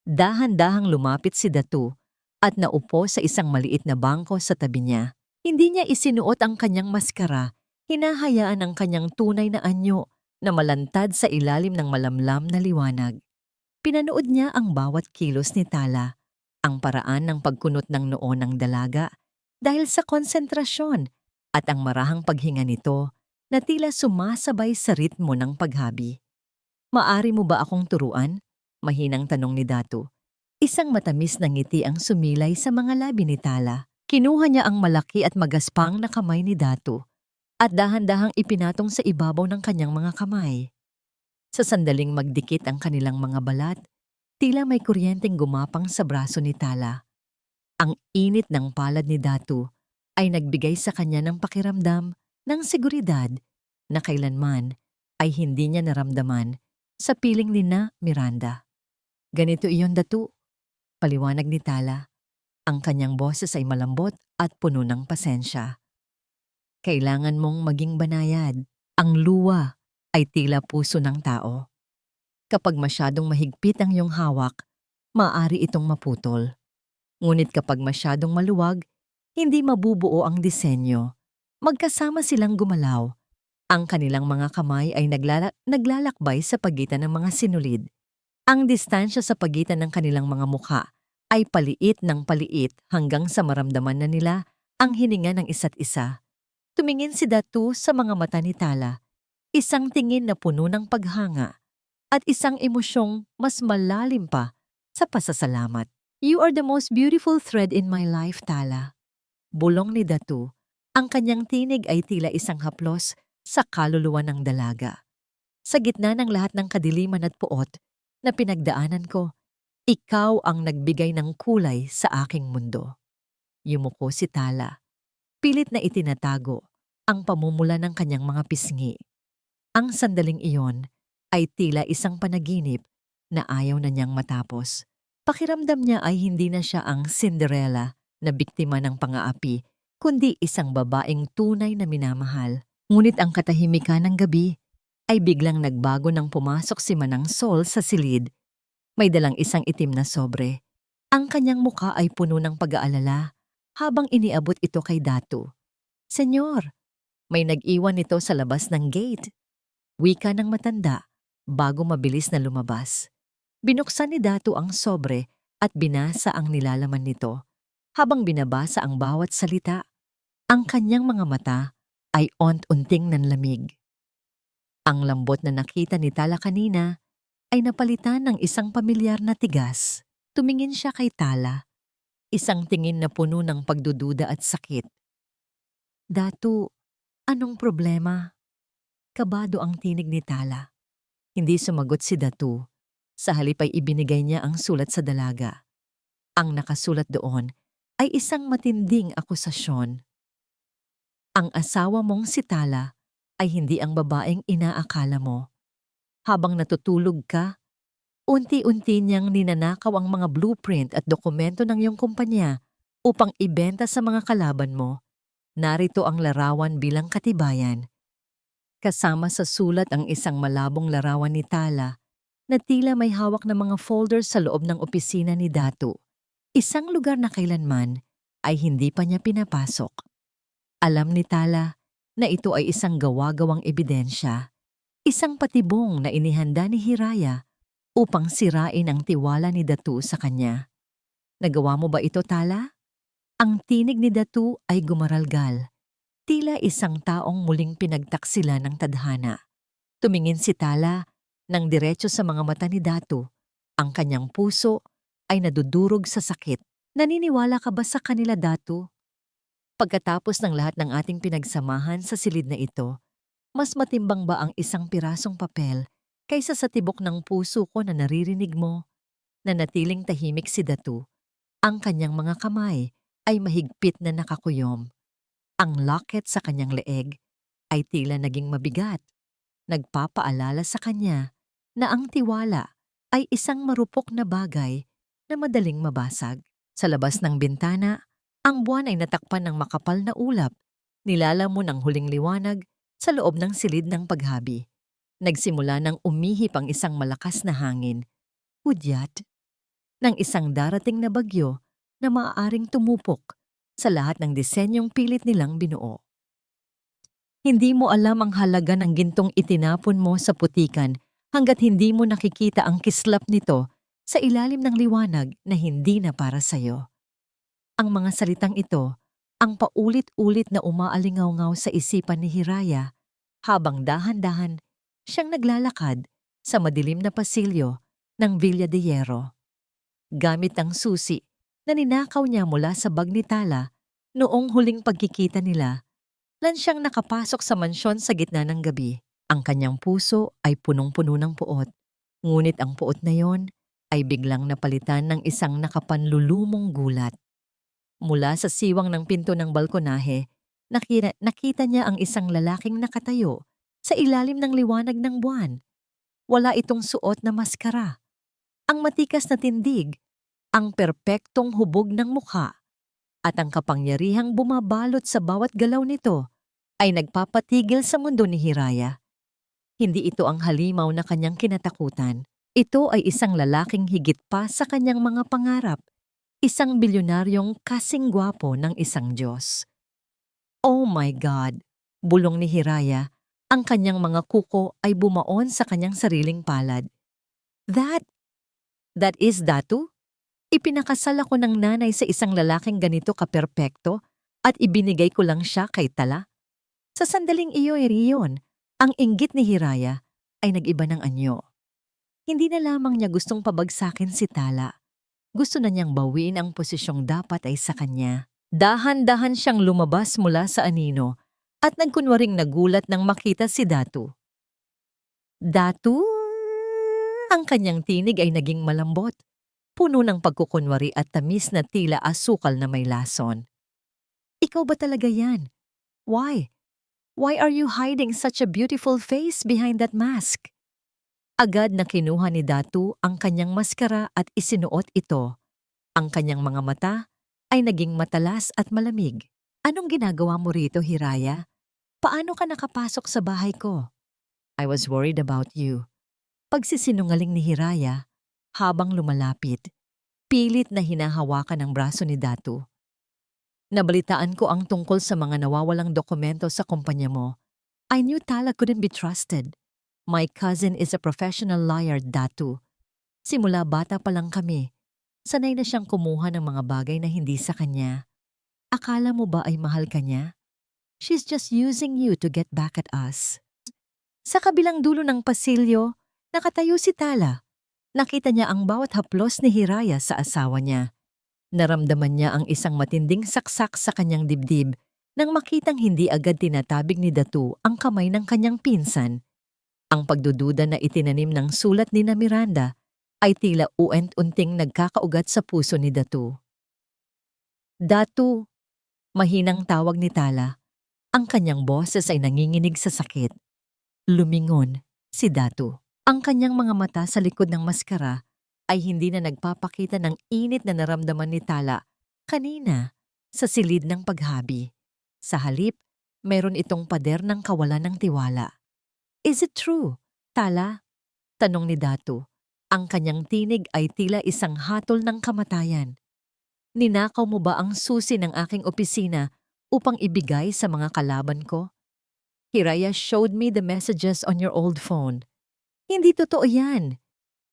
Dahan-dahang lumapit si Datu at naupo sa isang maliit na bangko sa tabi niya. Hindi niya isinuot ang kanyang maskara, hinahayaan ang kanyang tunay na anyo na malantad sa ilalim ng malamlam na liwanag. Pinanood niya ang bawat kilos ni Tala, ang paraan ng pagkunot ng noo ng dalaga dahil sa konsentrasyon at ang marahang paghinga nito na tila sumasabay sa ritmo ng paghabi. Maari mo ba akong turuan? Mahinang tanong ni Datu. Isang matamis na ngiti ang sumilay sa mga labi ni Tala. Kinuha niya ang malaki at magaspang na kamay ni Datu at dahan-dahang ipinatong sa ibabaw ng kanyang mga kamay. Sa sandaling magdikit ang kanilang mga balat, tila may kuryenteng gumapang sa braso ni Tala. Ang init ng palad ni Datu ay nagbigay sa kanya ng pakiramdam ng seguridad na kailanman ay hindi niya naramdaman sa piling ni na Miranda. Ganito iyon, Datu, paliwanag ni Tala. Ang kanyang boses ay malambot at puno ng pasensya. Kailangan mong maging banayad. Ang luwa ay tila puso ng tao. Kapag masyadong mahigpit ang iyong hawak, maaari itong maputol. Ngunit kapag masyadong maluwag, hindi mabubuo ang disenyo. Magkasama silang gumalaw. Ang kanilang mga kamay ay naglalakbay sa pagitan ng mga sinulid. Ang distansya sa pagitan ng kanilang mga mukha ay paliit ng paliit hanggang sa maramdaman na nila ang hininga ng isa't isa. Tumingin si Datu sa mga mata ni Tala, isang tingin na puno ng paghanga at isang emosyong mas malalim pa sa pasasalamat. You are the most beautiful thread in my life, Tala. Bulong ni Datu. Ang kanyang tinig ay tila isang haplos sa kaluluwa ng dalaga. Sa gitna ng lahat ng kadiliman at puot na pinagdaanan ko, ikaw ang nagbigay ng kulay sa aking mundo. Yumuko si Tala. Pilit na itinatago ang pamumula ng kanyang mga pisngi. Ang sandaling iyon ay tila isang panaginip na ayaw na niyang matapos. Pakiramdam niya ay hindi na siya ang Cinderella na biktima ng pang-aapi, kundi isang babaeng tunay na minamahal. Ngunit ang katahimikan ng gabi ay biglang nagbago nang pumasok si Manang Sol sa silid. May dalang isang itim na sobre. Ang kanyang mukha ay puno ng pag-aalala habang iniabot ito kay Datu. Senyor, may nag-iwan nito sa labas ng gate. Wika ng matanda bago mabilis na lumabas. Binuksan ni Datu ang sobre at binasa ang nilalaman nito. Habang binabasa ang bawat salita, ang kanyang mga mata ay unti-unting nanlamig. Ang lambot na nakita ni Tala kanina ay napalitan ng isang pamilyar na tigas. Tumingin siya kay Tala, isang tingin na puno ng pagdududa at sakit. Datu, anong problema? Kabado ang tinig ni Tala. Hindi sumagot si Datu. Sa halip ay ibinigay niya ang sulat sa dalaga. Ang nakasulat doon ay isang matinding akusasyon. Ang asawa mong si Tala ay hindi ang babaeng inaakala mo. Habang natutulog ka, unti-unti niyang ninanakaw ang mga blueprint at dokumento ng iyong kumpanya upang ibenta sa mga kalaban mo. Narito ang larawan bilang katibayan. Kasama sa sulat ang isang malabong larawan ni Tala na tila may hawak na mga folders sa loob ng opisina ni Datu. Isang lugar na kailanman ay hindi pa niya pinapasok. Alam ni Tala na ito ay isang gawa-gawang ebidensya, isang patibong na inihanda ni Hiraya upang sirain ang tiwala ni Datu sa kanya. Nagawa mo ba ito, Tala? Ang tinig ni Datu ay gumaralgal. Tila isang taong muling pinagtaksila ng tadhana. Tumingin si Tala nang diretso sa mga mata ni Datu. Ang kanyang puso ay nadudurog sa sakit. Naniniwala ka ba sa kanila, Datu? Pagkatapos ng lahat ng ating pinagsamahan sa silid na ito, mas matimbang ba ang isang pirasong papel kaysa sa tibok ng puso ko na naririnig mo? Nanatiling tahimik si Datu. Ang kanyang mga kamay ay mahigpit na nakakuyom. Ang locket sa kanyang leeg ay tila naging mabigat. Nagpapaalala sa kanya na ang tiwala ay isang marupok na bagay na madaling mabasag. Sa labas ng bintana, ang buwan ay natakpan ng makapal na ulap. Nilalamon ang huling liwanag sa loob ng silid ng paghabi. Nagsimula ng umihip ang isang malakas na hangin. Hudyat ng isang darating na bagyo na maaaring tumupok sa lahat ng disenyong pilit nilang binuo. Hindi mo alam ang halaga ng gintong itinapon mo sa putikan hanggat hindi mo nakikita ang kislap nito sa ilalim ng liwanag na hindi na para sa'yo. Ang mga salitang ito ang paulit-ulit na umaalingaw-ngaw sa isipan ni Hiraya habang dahan-dahan siyang naglalakad sa madilim na pasilyo ng Villa de Hierro. Gamit ang susi na ninakaw niya mula sa bag ni Tala noong huling pagkikita nila, lansyang nakapasok sa mansyon sa gitna ng gabi. Ang kanyang puso ay punong-puno ng puot, ngunit ang puot na yon ay biglang napalitan ng isang nakapanlulumong gulat. Mula sa siwang ng pinto ng balkonahe, nakita niya ang isang lalaking nakatayo sa ilalim ng liwanag ng buwan. Wala itong suot na maskara. Ang matikas na tindig, ang perpektong hubog ng mukha, at ang kapangyarihang bumabalot sa bawat galaw nito ay nagpapatigil sa mundo ni Hiraya. Hindi ito ang halimaw na kanyang kinatakutan. Ito ay isang lalaking higit pa sa kanyang mga pangarap, isang bilyonaryong kasing gwapo ng isang Diyos. Oh my God! Bulong ni Hiraya, ang kanyang mga kuko ay bumaon sa kanyang sariling palad. That is Datu? Ipinakasal ako ng nanay sa isang lalaking ganito kaperpekto at ibinigay ko lang siya kay Tala? Sa sandaling iyon, ang inggit ni Hiraya ay nag-iba ng anyo. Hindi na lamang niya gustong pabagsakin si Tala. Gusto na niyang bawiin ang posisyong dapat ay sa kanya. Dahan-dahan siyang lumabas mula sa anino at nagkunwaring nagulat nang makita si Datu. Datu? Ang kanyang tinig ay naging malambot, puno ng pagkukunwari at tamis na tila asukal na may lason. Ikaw ba talaga yan? Why? Why are you hiding such a beautiful face behind that mask? Agad na kinuha ni Datu ang kanyang maskara at isinuot ito. Ang kanyang mga mata ay naging matalas at malamig. Anong ginagawa mo rito, Hiraya? Paano ka nakapasok sa bahay ko? I was worried about you. Pagsisinungaling ni Hiraya habang lumalapit. Pilit na hinahawakan ang braso ni Datu. Nabalitaan ko ang tungkol sa mga nawawalang dokumento sa kumpanya mo. I knew Tala couldn't be trusted. My cousin is a professional liar, Datu. Simula bata pa lang kami, sanay na siyang kumuha ng mga bagay na hindi sa kanya. Akala mo ba ay mahal ka niya? She's just using you to get back at us. Sa kabilang dulo ng pasilyo, nakatayo si Tala. Nakita niya ang bawat haplos ni Hiraya sa asawa niya. Naramdaman niya ang isang matinding saksak sa kanyang dibdib nang makitang hindi agad tinatabig ni Datu ang kamay ng kanyang pinsan. Ang pagdududa na itinanim ng sulat ni na Miranda ay tila uent-unting nagkakaugat sa puso ni Datu. Datu, mahinang tawag ni Tala. Ang kanyang boses ay nanginginig sa sakit. Lumingon si Datu. Ang kanyang mga mata sa likod ng maskara ay hindi na nagpapakita ng init na naramdaman ni Tala kanina sa silid ng paghabi. Sa halip, meron itong pader ng kawalan ng tiwala. Is it true, Tala? Tanong ni Datu. Ang kanyang tinig ay tila isang hatol ng kamatayan. Ninakaw mo ba ang susi ng aking opisina upang ibigay sa mga kalaban ko? Hiraya showed me the messages on your old phone. Hindi totoo yan.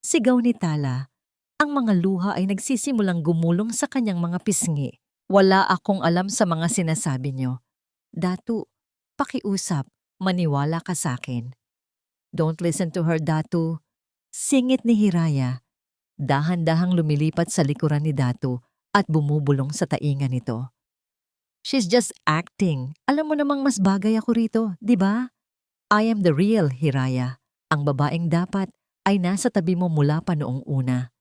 Sigaw ni Tala. Ang mga luha ay nagsisimulang gumulong sa kanyang mga pisngi. Wala akong alam sa mga sinasabi niyo. Datu, pakiusap, maniwala ka sa akin. Don't listen to her, Datu. Singit ni Hiraya. Dahan-dahang lumilipat sa likuran ni Datu at bumubulong sa taingan nito. She's just acting. Alam mo namang mas bagay ako rito, di ba? I am the real Hiraya. Ang babaeng dapat ay nasa tabi mo mula pa noong una.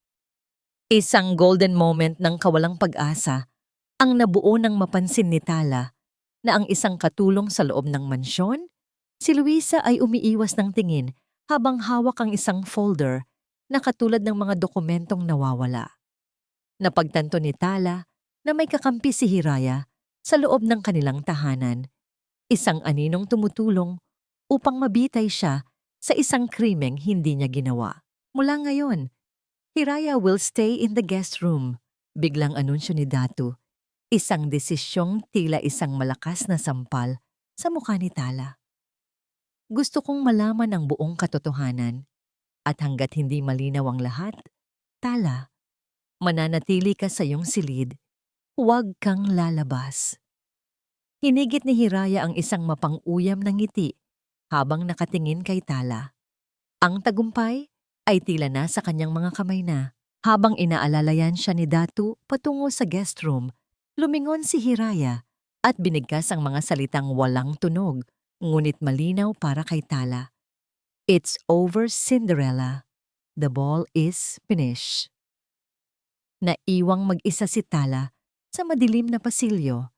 Isang golden moment ng kawalang pag-asa ang nabuo ng mapansin ni Tala na ang isang katulong sa loob ng mansyon, si Luisa ay umiiwas ng tingin habang hawak ang isang folder na katulad ng mga dokumentong nawawala. Napagtanto ni Tala na may kakampi si Hiraya sa loob ng kanilang tahanan, isang aninong tumutulong upang mabitay siya sa isang krimeng hindi niya ginawa. Mula ngayon, Hiraya will stay in the guest room, biglang anunsyo ni Datu. Isang desisyong tila isang malakas na sampal sa mukha ni Tala. Gusto kong malaman ang buong katotohanan at hanggat hindi malinaw ang lahat, Tala, mananatili ka sa iyong silid, huwag kang lalabas. Hinigit ni Hiraya ang isang mapang-uyam na ngiti habang nakatingin kay Tala. Ang tagumpay ay tila nasa kanyang mga kamay na. Habang inaalalayan siya ni Datu patungo sa guest room, lumingon si Hiraya at binigkas ang mga salitang walang tunog, ngunit malinaw para kay Tala. It's over, Cinderella. The ball is finished. Naiwang mag-isa si Tala sa madilim na pasilyo.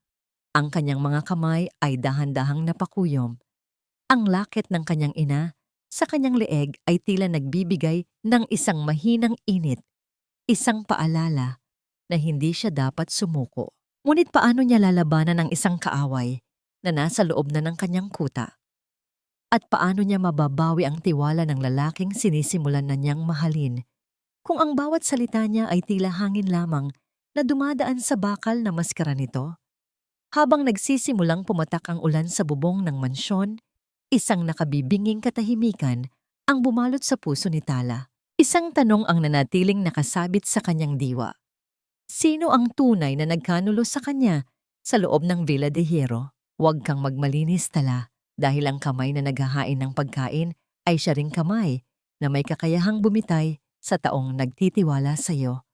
Ang kanyang mga kamay ay dahan-dahang napakuyom. Ang lakit ng kanyang ina sa kanyang leeg ay tila nagbibigay ng isang mahinang init, isang paalala na hindi siya dapat sumuko. Ngunit paano niya lalabanan ang isang kaaway na nasa loob na ng kanyang kuta? At paano niya mababawi ang tiwala ng lalaking sinisimulan na niyang mahalin kung ang bawat salita niya ay tila hangin lamang na dumadaan sa bakal na maskara nito? Habang nagsisimulang pumatak ang ulan sa bubong ng mansyon, isang nakabibinging katahimikan ang bumalot sa puso ni Tala. Isang tanong ang nanatiling nakasabit sa kanyang diwa. Sino ang tunay na nagkanulo sa kanya sa loob ng Villa de Hierro? Huwag kang magmalinis, Tala, dahil ang kamay na naghahain ng pagkain ay siya ring kamay na may kakayahang bumitay sa taong nagtitiwala sa iyo.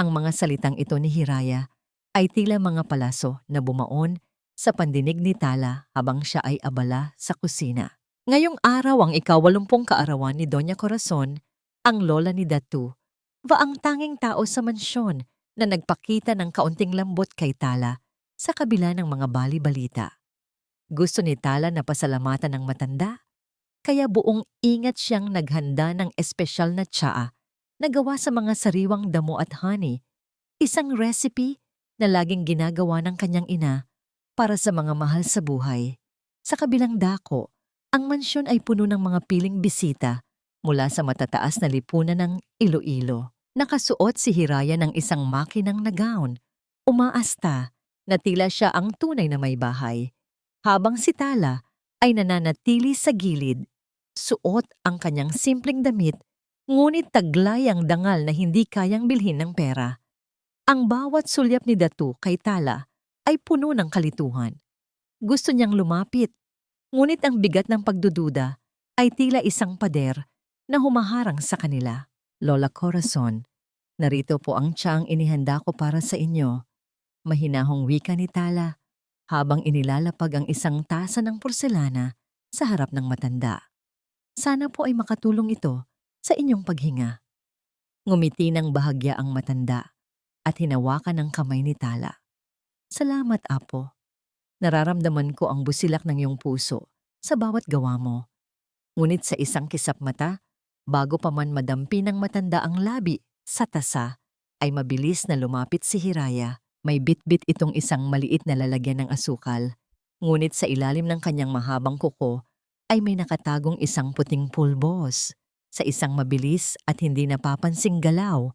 Ang mga salitang ito ni Hiraya ay tila mga palaso na bumaon sa pandinig ni Tala habang siya ay abala sa kusina. Ngayong araw ang 80 kaarawan ni Doña Corazon, ang lola ni Datu, ang tanging tao sa mansyon na nagpakita ng kaunting lambot kay Tala sa kabila ng mga bali-balita. Gusto ni Tala na pasalamatan ng matanda, kaya buong ingat siyang naghanda ng espesyal na tsaa na gawa sa mga sariwang damo at honey, isang recipe na laging ginagawa ng kanyang ina para sa mga mahal sa buhay. Sa kabilang dako, ang mansyon ay puno ng mga piling bisita mula sa matataas na lipunan ng Iloilo. Nakasuot si Hiraya ng isang makinang na gown, umaasta na tila siya ang tunay na may bahay, habang si Tala ay nananatili sa gilid, suot ang kanyang simpleng damit, ngunit taglay ang dangal na hindi kayang bilhin ng pera. Ang bawat sulyap ni Datu kay Tala ay puno ng kalituhan. Gusto niyang lumapit, ngunit ang bigat ng pagdududa ay tila isang pader na humaharang sa kanila. Lola Corazon, narito po ang tsaang inihanda ko para sa inyo. Mahinahong wika ni Tala habang inilalapag ang isang tasa ng porselana sa harap ng matanda. Sana po ay makatulong ito sa inyong paghinga. Ngumiti ng bahagya ang matanda at hinawakan ang kamay ni Tala. Salamat, Apo. Nararamdaman ko ang busilak ng iyong puso sa bawat gawa mo. Ngunit sa isang kisap mata, bago pa man madampi ng matanda ang labi sa tasa, ay mabilis na lumapit si Hiraya. May bitbit itong isang maliit na lalagyan ng asukal. Ngunit sa ilalim ng kanyang mahabang kuko ay may nakatagong isang puting pulbos. Sa isang mabilis at hindi napapansing galaw,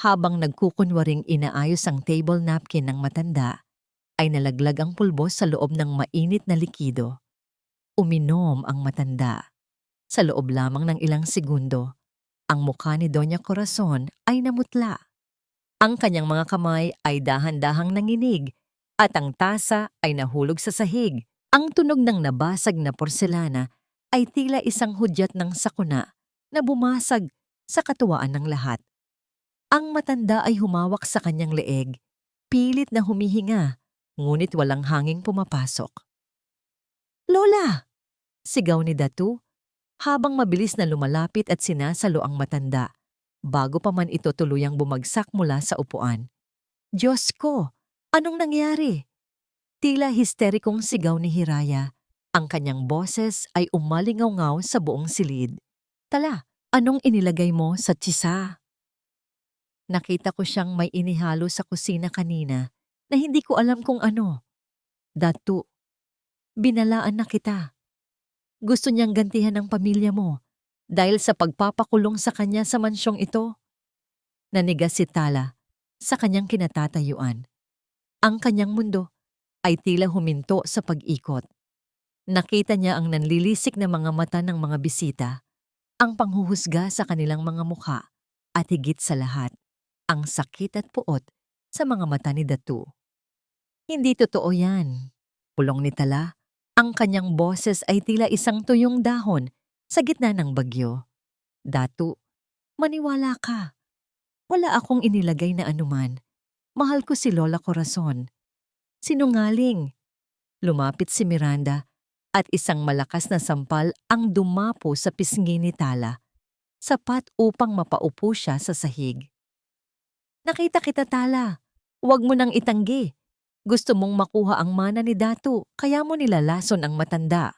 habang nagkukunwaring inaayos ang table napkin ng matanda, ay nalaglag ang pulbos sa loob ng mainit na likido. Uminom ang matanda. Sa loob lamang ng ilang segundo, ang mukha ni Doña Corazon ay namutla. Ang kanyang mga kamay ay dahan-dahang nanginig at ang tasa ay nahulog sa sahig. Ang tunog ng nabasag na porselana ay tila isang hudyat ng sakuna na bumasag sa katuwaan ng lahat. Ang matanda ay humawak sa kanyang leeg, pilit na humihinga, ngunit walang hanging pumapasok. "Lola!" sigaw ni Datu habang mabilis na lumalapit at sinasalo ang matanda bago pa man ito tuluyang bumagsak mula sa upuan. "Diyos ko! Anong nangyari?" Tila histerikong sigaw ni Hiraya. Ang kanyang boses ay umalingaw-ngaw sa buong silid. "Tala, anong inilagay mo sa tsisa?" Nakita ko siyang may inihalo sa kusina kanina na hindi ko alam kung ano. "Datu, binalaan na kita. Gusto niyang gantihan ng pamilya mo dahil sa pagpapakulong sa kanya sa mansyong ito." Nanigas si Tala sa kanyang kinatatayuan. Ang kanyang mundo ay tila huminto sa pag-ikot. Nakita niya ang nanlilisik na mga mata ng mga bisita, ang panghuhusga sa kanilang mga mukha, at higit sa lahat, ang sakit at puot sa mga mata ni Datu. "Hindi totoo yan," pulong ni Tala. Ang kanyang boses ay tila isang tuyong dahon sa gitna ng bagyo. "Datu, maniwala ka. Wala akong inilagay na anuman. Mahal ko si Lola Corazon." "Sinungaling!" Lumapit si Miranda at isang malakas na sampal ang dumapo sa pisngi ni Tala, sapat upang mapaupo siya sa sahig. "Nakita kita, Tala. Huwag mo nang itanggi. Gusto mong makuha ang mana ni Datu, kaya mo nilalason ang matanda."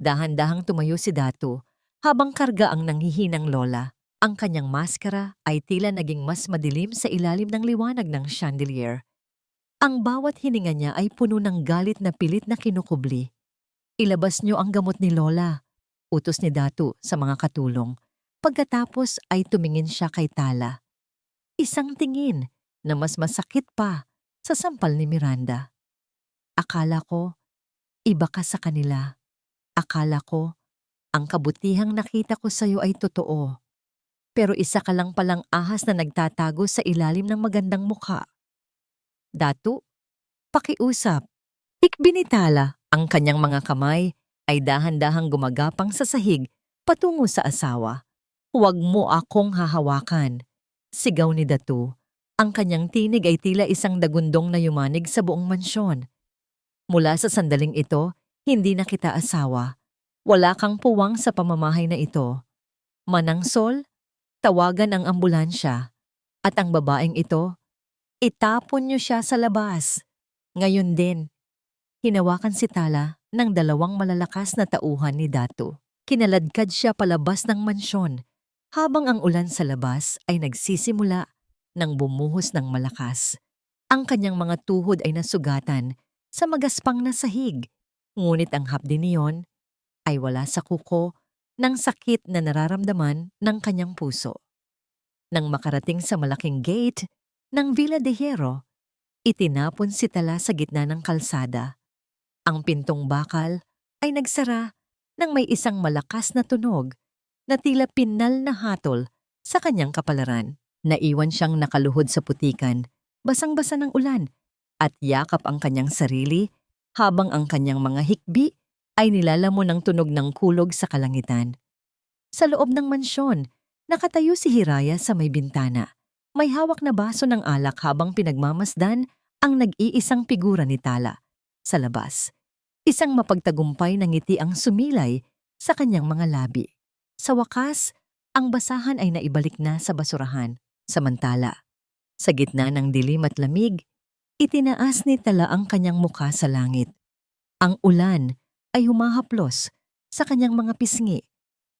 Dahan-dahang tumayo si Datu habang karga ang nanghihinang lola. Ang kanyang maskara ay tila naging mas madilim sa ilalim ng liwanag ng chandelier. Ang bawat hininga niya ay puno ng galit na pilit na kinukubli. "Ilabas niyo ang gamot ni Lola," utos ni Datu sa mga katulong. Pagkatapos ay tumingin siya kay Tala. Isang tingin na mas masakit pa sa sampal ni Miranda. "Akala ko, iba ka sa kanila. Akala ko, ang kabutihang nakita ko sa'yo ay totoo. Pero isa ka lang palang ahas na nagtatago sa ilalim ng magandang mukha." "Datu, pakiusap." Ikbinitala ang kanyang mga kamay ay dahan-dahang gumagapang sa sahig patungo sa asawa. "Huwag mo akong hahawakan," sigaw ni Datu. Ang kanyang tinig ay tila isang dagundong na yumanig sa buong mansyon. "Mula sa sandaling ito, hindi na kita asawa. Wala kang puwang sa pamamahay na ito. Manang Sol, tawagan ang ambulansya. At ang babaeng ito, itapon niyo siya sa labas. Ngayon din." Hinawakan si Tala ng dalawang malalakas na tauhan ni Datu. Kinaladkad siya palabas ng mansyon habang ang ulan sa labas ay nagsisimula ng bumuhos ng malakas. Ang kanyang mga tuhod ay nasugatan sa magaspang na sahig, ngunit ang hapdi niyon ay wala sa kuko ng sakit na nararamdaman ng kanyang puso. Nang makarating sa malaking gate ng Villa de Hierro, itinapon si Tala sa gitna ng kalsada. Ang pintong bakal ay nagsara nang may isang malakas na tunog na tila pinal na hatol sa kanyang kapalaran. Naiwan siyang nakaluhod sa putikan, basang-basa ng ulan, at yakap ang kanyang sarili habang ang kanyang mga hikbi ay nilalamon ng tunog ng kulog sa kalangitan. Sa loob ng mansyon, nakatayo si Hiraya sa may bintana. May hawak na baso ng alak habang pinagmamasdan ang nag-iisang figura ni Tala. Sa labas, isang mapagtagumpay na ngiti ang sumilay sa kanyang mga labi. Sa wakas, ang basahan ay naibalik na sa basurahan. Samantala, sa gitna ng dilim at lamig, itinaas ni Tala ang kanyang mukha sa langit. Ang ulan ay humahaplos sa kanyang mga pisngi,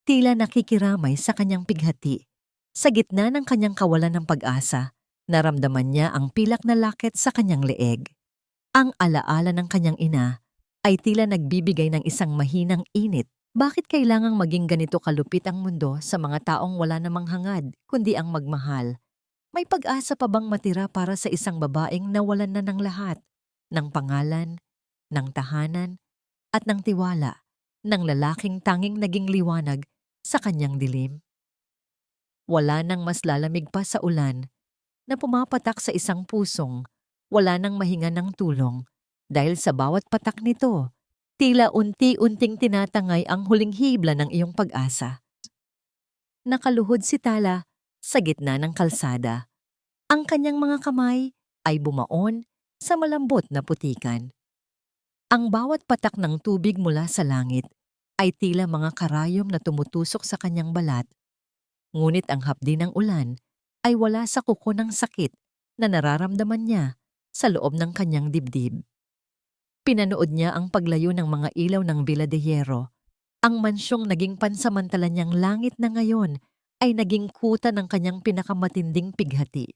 tila nakikiramay sa kanyang pighati. Sa gitna ng kanyang kawalan ng pag-asa, naramdaman niya ang pilak na lakit sa kanyang leeg. Ang alaala ng kanyang ina ay tila nagbibigay ng isang mahinang init. Bakit kailangang maging ganito kalupit ang mundo sa mga taong wala namang hangad kundi ang magmahal? May pag-asa pa bang matira para sa isang babaeng nawalan na ng lahat? Ng pangalan, ng tahanan, at ng tiwala, ng lalaking tanging naging liwanag sa kanyang dilim? Wala nang mas lalamig pa sa ulan na pumapatak sa isang pusong wala nang mahinga ng tulong dahil sa bawat patak nito, tila unti-unting tinatangay ang huling hibla ng iyong pag-asa. Nakaluhod si Tala sa gitna ng kalsada. Ang kanyang mga kamay ay bumaon sa malambot na putikan. Ang bawat patak ng tubig mula sa langit ay tila mga karayom na tumutusok sa kanyang balat. Ngunit ang hapdi ng ulan ay wala sa kuko ng sakit na nararamdaman niya sa loob ng kanyang dibdib. Pinanood niya ang paglayo ng mga ilaw ng Villa de Hierro. Ang mansyong naging pansamantala niyang langit na ngayon ay naging kuta ng kanyang pinakamatinding pighati.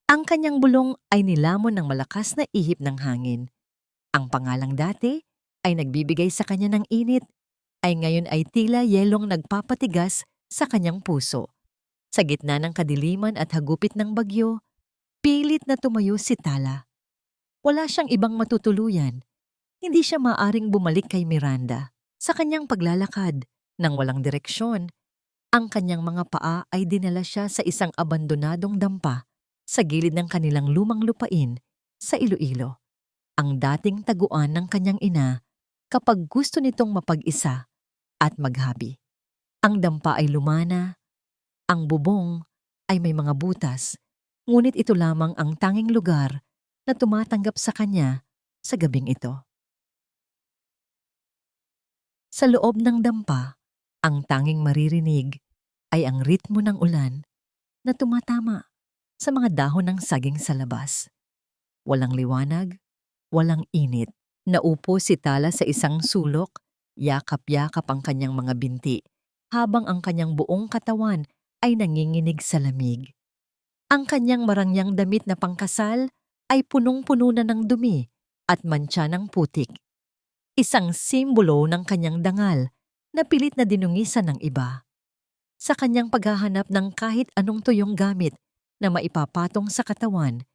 Ang kanyang bulong ay nilamon ng malakas na ihip ng hangin. Ang pangalang dati ay nagbibigay sa kanya ng init, ay ngayon ay tila yelong nagpapatigas sa kanyang puso. Sa gitna ng kadiliman at hagupit ng bagyo, pilit na tumayo si Tala. Wala siyang ibang matutuluyan. Hindi siya maaring bumalik kay Miranda. Sa kanyang paglalakad, nang walang direksyon, ang kanyang mga paa ay dinala siya sa isang abandonadong dampa sa gilid ng kanilang lumang lupain sa Iloilo. Ang dating taguan ng kanyang ina kapag gusto nitong mapag-isa at maghabi. Ang dampa ay lumana, ang bubong ay may mga butas, ngunit ito lamang ang tanging lugar na tumatanggap sa kanya sa gabing ito. Sa loob ng dampa, ang tanging maririnig ay ang ritmo ng ulan na tumatama sa mga dahon ng saging sa labas. Walang liwanag, walang init. Naupo si Tala sa isang sulok, yakap-yakap ang kanyang mga binti, habang ang kanyang buong katawan ay nanginginig sa lamig. Ang kanyang marangyang damit na pangkasal ay punong-puno na ng dumi at mantsa ng putik. Isang simbolo ng kanyang dangal na pilit na dinungisan ng iba. Sa kanyang paghahanap ng kahit anong tuyong gamit na maipapatong sa katawan,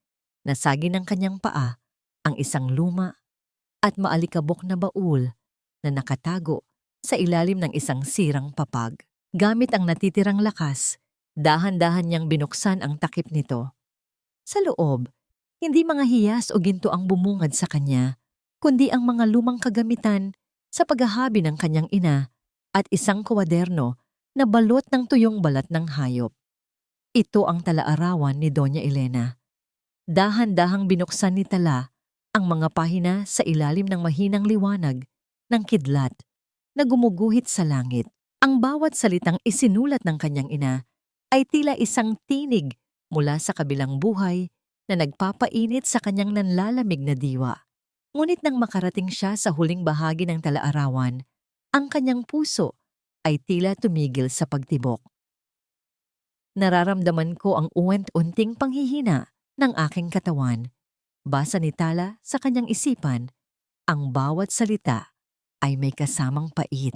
nasagi ng kanyang paa ang isang luma at maalikabok na baul na nakatago sa ilalim ng isang sirang papag. Gamit ang natitirang lakas, dahan-dahan niyang binuksan ang takip nito. Sa loob, hindi mga hiyas o ginto ang bumungad sa kanya, kundi ang mga lumang kagamitan sa paghahabi ng kanyang ina at isang kwaderno na balot ng tuyong balat ng hayop. Ito ang talaarawan ni Doña Elena. Dahan-dahang binuksan ni Tala ang mga pahina sa ilalim ng mahinang liwanag ng kidlat na gumuguhit sa langit. Ang bawat salitang isinulat ng kanyang ina ay tila isang tinig mula sa kabilang buhay na nagpapainit sa kanyang nanlalamig na diwa. Ngunit nang makarating siya sa huling bahagi ng talaarawan, ang kanyang puso ay tila tumigil sa pagtibok. Nararamdaman ko ang uwent-unting panghihina ng aking katawan. Basa ni Tala sa kanyang isipan, ang bawat salita ay may kasamang pait.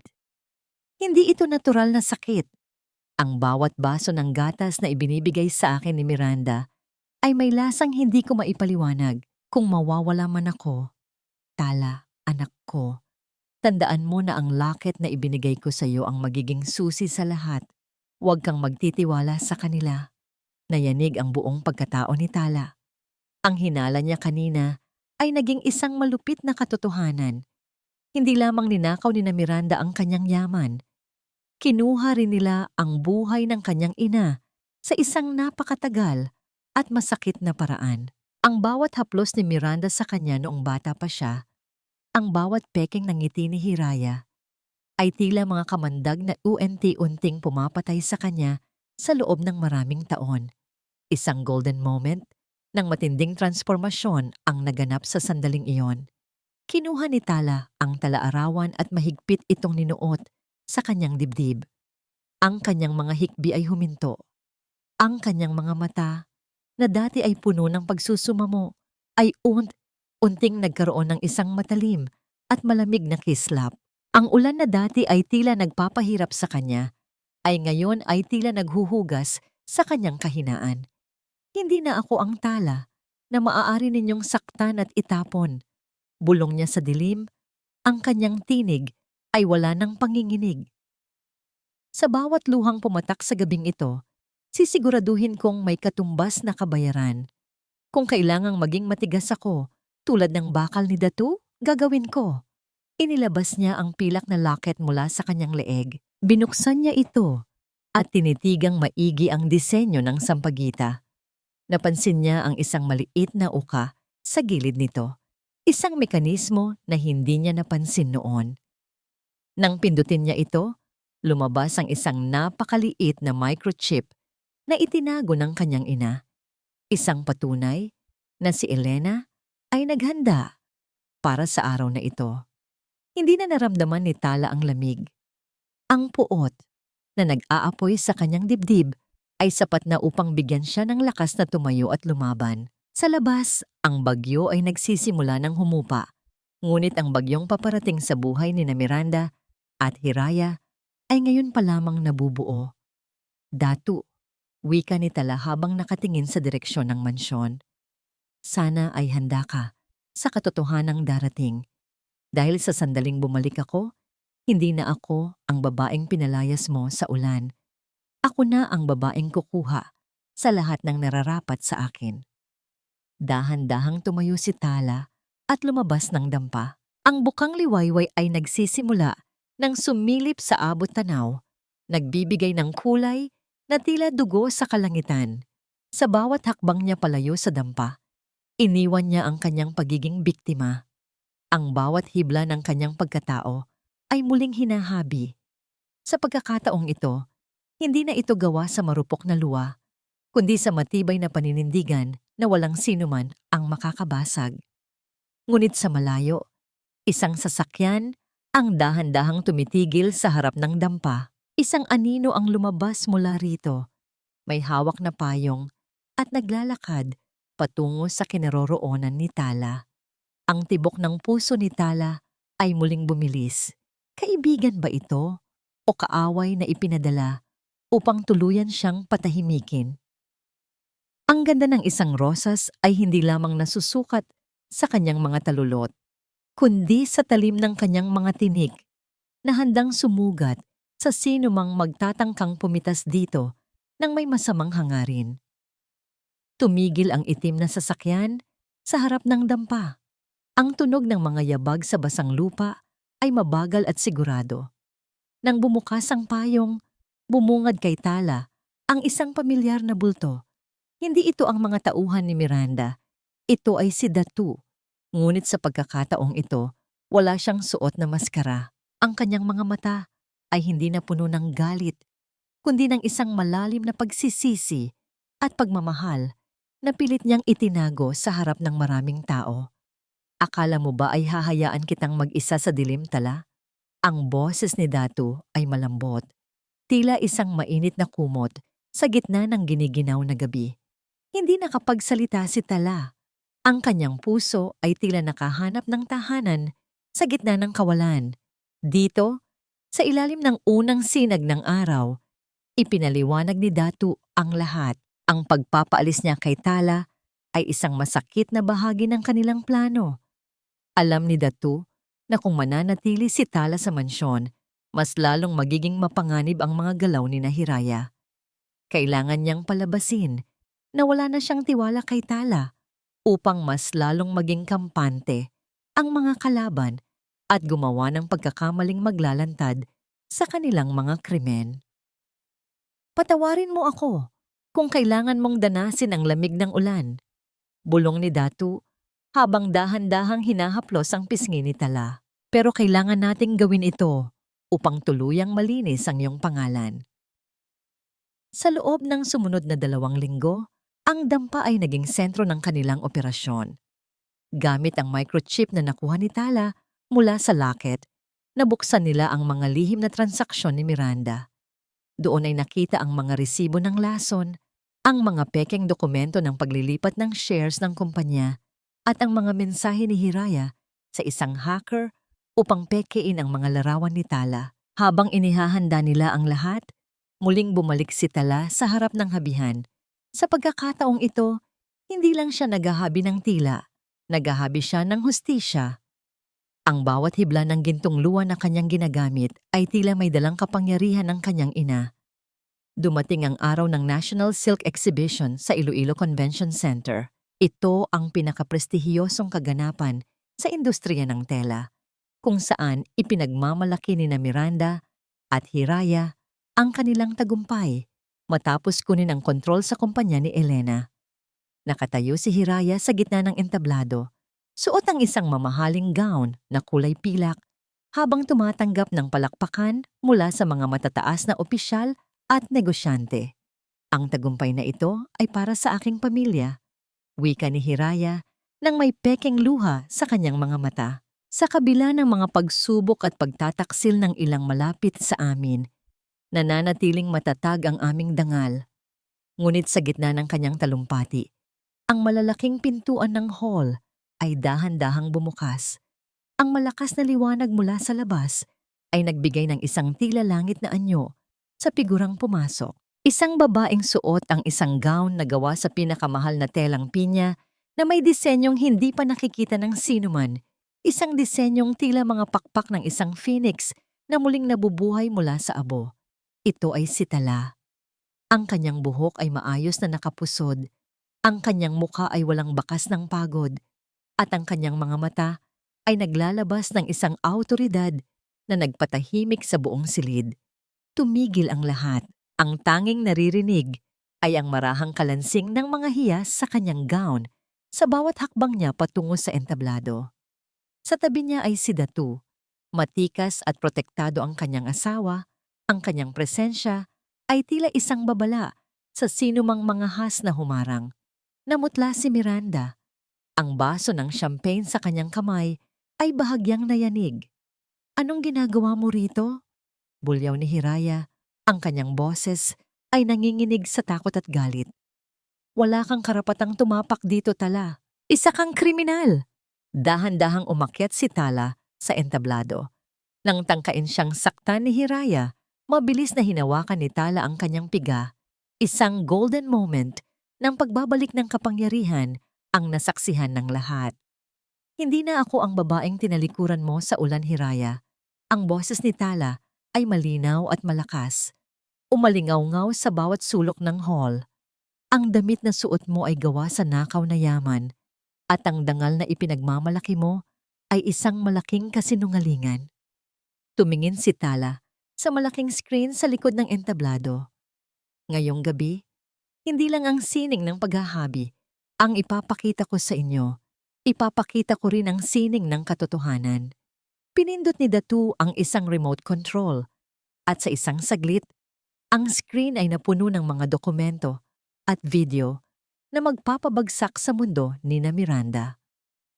Hindi ito natural na sakit. Ang bawat baso ng gatas na ibinibigay sa akin ni Miranda ay may lasang hindi ko maipaliwanag. Kung mawawala man ako, Tala, anak ko, tandaan mo na ang lakit na ibinigay ko sa iyo ang magiging susi sa lahat. Huwag kang magtitiwala sa kanila. Nayanig ang buong pagkatao ni Tala. Ang hinala niya kanina ay naging isang malupit na katotohanan. Hindi lamang ninakaw ni Miranda ang kanyang yaman. Kinuha rin nila ang buhay ng kanyang ina sa isang napakatagal at masakit na paraan. Ang bawat haplos ni Miranda sa kanya noong bata pa siya, ang bawat peking ng ngiti ni Hiraya, ay tila mga kamandag na unti-unting pumapatay sa kanya sa loob ng maraming taon. Isang golden moment ng matinding transformasyon ang naganap sa sandaling iyon. Kinuha ni Tala ang talaarawan at mahigpit itong ninuot sa kanyang dibdib. Ang kanyang mga hikbi ay huminto. Ang kanyang mga mata, na dati ay puno ng pagsusumamo, ay unting nagkaroon ng isang matalim at malamig na kislap. Ang ulan na dati ay tila nagpapahirap sa kanya, ay ngayon ay tila naghuhugas sa kanyang kahinaan. Hindi na ako ang Tala na maaari ninyong saktan at itapon. Bulong niya sa dilim, ang kanyang tinig ay wala ng panginginig. Sa bawat luhang pumatak sa gabing ito, sisiguraduhin kong may katumbas na kabayaran. Kung kailangang maging matigas ako, tulad ng bakal ni Datu, gagawin ko. Inilabas niya ang pilak na locket mula sa kanyang leeg. Binuksan niya ito at tinitigang maigi ang disenyo ng sampagita. Napansin niya ang isang maliit na uka sa gilid nito. Isang mekanismo na hindi niya napansin noon. Nang pindutin niya ito, lumabas ang isang napakaliit na microchip na itinago ng kanyang ina. Isang patunay na si Elena ay naghanda para sa araw na ito. Hindi na naramdaman ni Tala ang lamig. Ang puot na nag-aapoy sa kanyang dibdib ay sapat na upang bigyan siya ng lakas na tumayo at lumaban. Sa labas, ang bagyo ay nagsisimula ng humupa. Ngunit ang bagyong paparating sa buhay ni Miranda at Hiraya ay ngayon pa lamang nabubuo. Datu, wika ni Tala habang nakatingin sa direksyon ng mansyon. Sana ay handa ka sa katotohanang darating. Dahil sa sandaling bumalik ako, hindi na ako ang babaeng pinalayas mo sa ulan. Ako na ang babaeng kukuha sa lahat ng nararapat sa akin. Dahan-dahang tumayo si Tala at lumabas ng dampa. Ang bukang liwayway ay nagsisimula nang sumilip sa abot tanaw, nagbibigay ng kulay na tila dugo sa kalangitan. Sa bawat hakbang niya palayo sa dampa, iniwan niya ang kanyang pagiging biktima. Ang bawat hibla ng kanyang pagkatao ay muling hinahabi. Sa pagkakataong ito, hindi na ito gawa sa marupok na luwa, kundi sa matibay na paninindigan na walang sinuman ang makakabasag. Ngunit sa malayo, isang sasakyan ang dahan-dahang tumitigil sa harap ng dampa. Isang anino ang lumabas mula rito. May hawak na payong at naglalakad patungo sa kinaroroonan ni Tala. Ang tibok ng puso ni Tala ay muling bumilis. Kaibigan ba ito o kaaway na ipinadala upang tuluyan siyang patahimikin? Ang ganda ng isang rosas ay hindi lamang nasusukat sa kanyang mga talulot, kundi sa talim ng kanyang mga tinik na handang sumugat sa sino mang magtatangkang pumitas dito nang may masamang hangarin. Tumigil ang itim na sasakyan sa harap ng dampa. Ang tunog ng mga yabag sa basang lupa ay mabagal at sigurado. Nang bumukas ang payong, bumungad kay Tala ang isang pamilyar na bulto. Hindi ito ang mga tauhan ni Miranda. Ito ay si Datu. Ngunit sa pagkakataong ito, wala siyang suot na maskara. Ang kanyang mga mata ay hindi na puno ng galit, kundi ng isang malalim na pagsisisi at pagmamahal na pilit niyang itinago sa harap ng maraming tao. Akala mo ba ay hahayaan kitang mag-isa sa dilim, Tala? Ang boses ni Datu ay malambot, tila isang mainit na kumot sa gitna ng giniginaw na gabi. Hindi nakapagsalita si Tala. Ang kanyang puso ay tila nakahanap ng tahanan sa gitna ng kawalan. Dito, sa ilalim ng unang sinag ng araw, ipinaliwanag ni Datu ang lahat. Ang pagpapaalis niya kay Tala ay isang masakit na bahagi ng kanilang plano. Alam ni Datu na kung mananatili si Tala sa mansyon, mas lalong magiging mapanganib ang mga galaw ni Hiraya. Kailangan niyang palabasin na wala na siyang tiwala kay Tala upang mas lalong maging kampante ang mga kalaban at gumawa ng pagkakamaling maglalantad sa kanilang mga krimen. Patawarin mo ako kung kailangan mong danasin ang lamig ng ulan, bulong ni Datu habang dahan-dahang hinahaplos ang pisngi ni Tala. Pero kailangan nating gawin ito upang tuluyang malinis ang iyong pangalan. Sa loob ng sumunod na 2 linggo, Ang dampa ay naging sentro ng kanilang operasyon. Gamit ang microchip na nakuha ni Tala mula sa locket, nabuksan nila ang mga lihim na transaksyon ni Miranda. Doon ay nakita ang mga resibo ng lason, ang mga pekeng dokumento ng paglilipat ng shares ng kumpanya, at ang mga mensahe ni Hiraya sa isang hacker upang pekein ang mga larawan ni Tala. Habang inihahanda nila ang lahat, muling bumalik si Tala sa harap ng habihan. Sa pagkakataong ito, hindi lang siya naghahabi ng tila, naghahabi siya ng hustisya. Ang bawat hibla ng gintong luwa na kanyang ginagamit ay tila may dalang kapangyarihan ng kanyang ina. Dumating ang araw ng National Silk Exhibition sa Iloilo Convention Center. Ito ang pinakaprestihiyosong kaganapan sa industriya ng tela, kung saan ipinagmamalaki ni Miranda at Hiraya ang kanilang tagumpay matapos kunin ang kontrol sa kumpanya ni Elena. Nakatayo si Hiraya sa gitna ng entablado, suot ang isang mamahaling gown na kulay pilak habang tumatanggap ng palakpakan mula sa mga matataas na opisyal at negosyante. Ang tagumpay na ito ay para sa aking pamilya, wika ni Hiraya nang may pekeng luha sa kanyang mga mata. Sa kabila ng mga pagsubok at pagtataksil ng ilang malapit sa amin, nananatiling matatag ang aming dangal. Ngunit sa gitna ng kanyang talumpati, ang malalaking pintuan ng hall ay dahan-dahang bumukas. Ang malakas na liwanag mula sa labas ay nagbigay ng isang tila langit na anyo sa figurang pumasok. Isang babaeng suot ang isang gown na gawa sa pinakamahal na telang pinya na may disenyong hindi pa nakikita ng sinuman. Isang disenyong tila mga pakpak ng isang phoenix na muling nabubuhay mula sa abo. Ito ay si Tala. Ang kanyang buhok ay maayos na nakapusod, ang kanyang mukha ay walang bakas ng pagod, at ang kanyang mga mata ay naglalabas ng isang awtoridad na nagpatahimik sa buong silid. Tumigil ang lahat. Ang tanging naririnig ay ang marahang kalansing ng mga hiyas sa kanyang gown sa bawat hakbang niya patungo sa entablado. Sa tabi niya ay si Datu. Matikas at protektado ang kanyang asawa, ang kanyang presensya ay tila isang babala sa sinumang mga has na humarang. Namutla si Miranda. Ang baso ng champagne sa kanyang kamay ay bahagyang nayanig. "Anong ginagawa mo rito?" Bulyaw ni Hiraya. Ang kanyang boses ay nanginginig sa takot at galit. "Wala kang karapatang tumapak dito, Tala. Isa kang kriminal." Dahan-dahang umakyat si Tala sa entablado. Nang tangkain siyang saktan ni Hiraya, mabilis na hinawakan ni Tala ang kanyang piga. Isang golden moment ng pagbabalik ng kapangyarihan ang nasaksihan ng lahat. "Hindi na ako ang babaeng tinalikuran mo sa ulan, Hiraya." Ang boses ni Tala ay malinaw at malakas. Umalingaw-ngaw sa bawat sulok ng hall. "Ang damit na suot mo ay gawa sa nakaw na yaman, at ang dangal na ipinagmamalaki mo ay isang malaking kasinungalingan." Tumingin si Tala sa malaking screen sa likod ng entablado. "Ngayong gabi, hindi lang ang sining ng paghahabi ang ipapakita ko sa inyo. Ipapakita ko rin ang sining ng katotohanan." Pinindot ni Datu ang isang remote control at sa isang saglit, ang screen ay napuno ng mga dokumento at video na magpapabagsak sa mundo ni Miranda.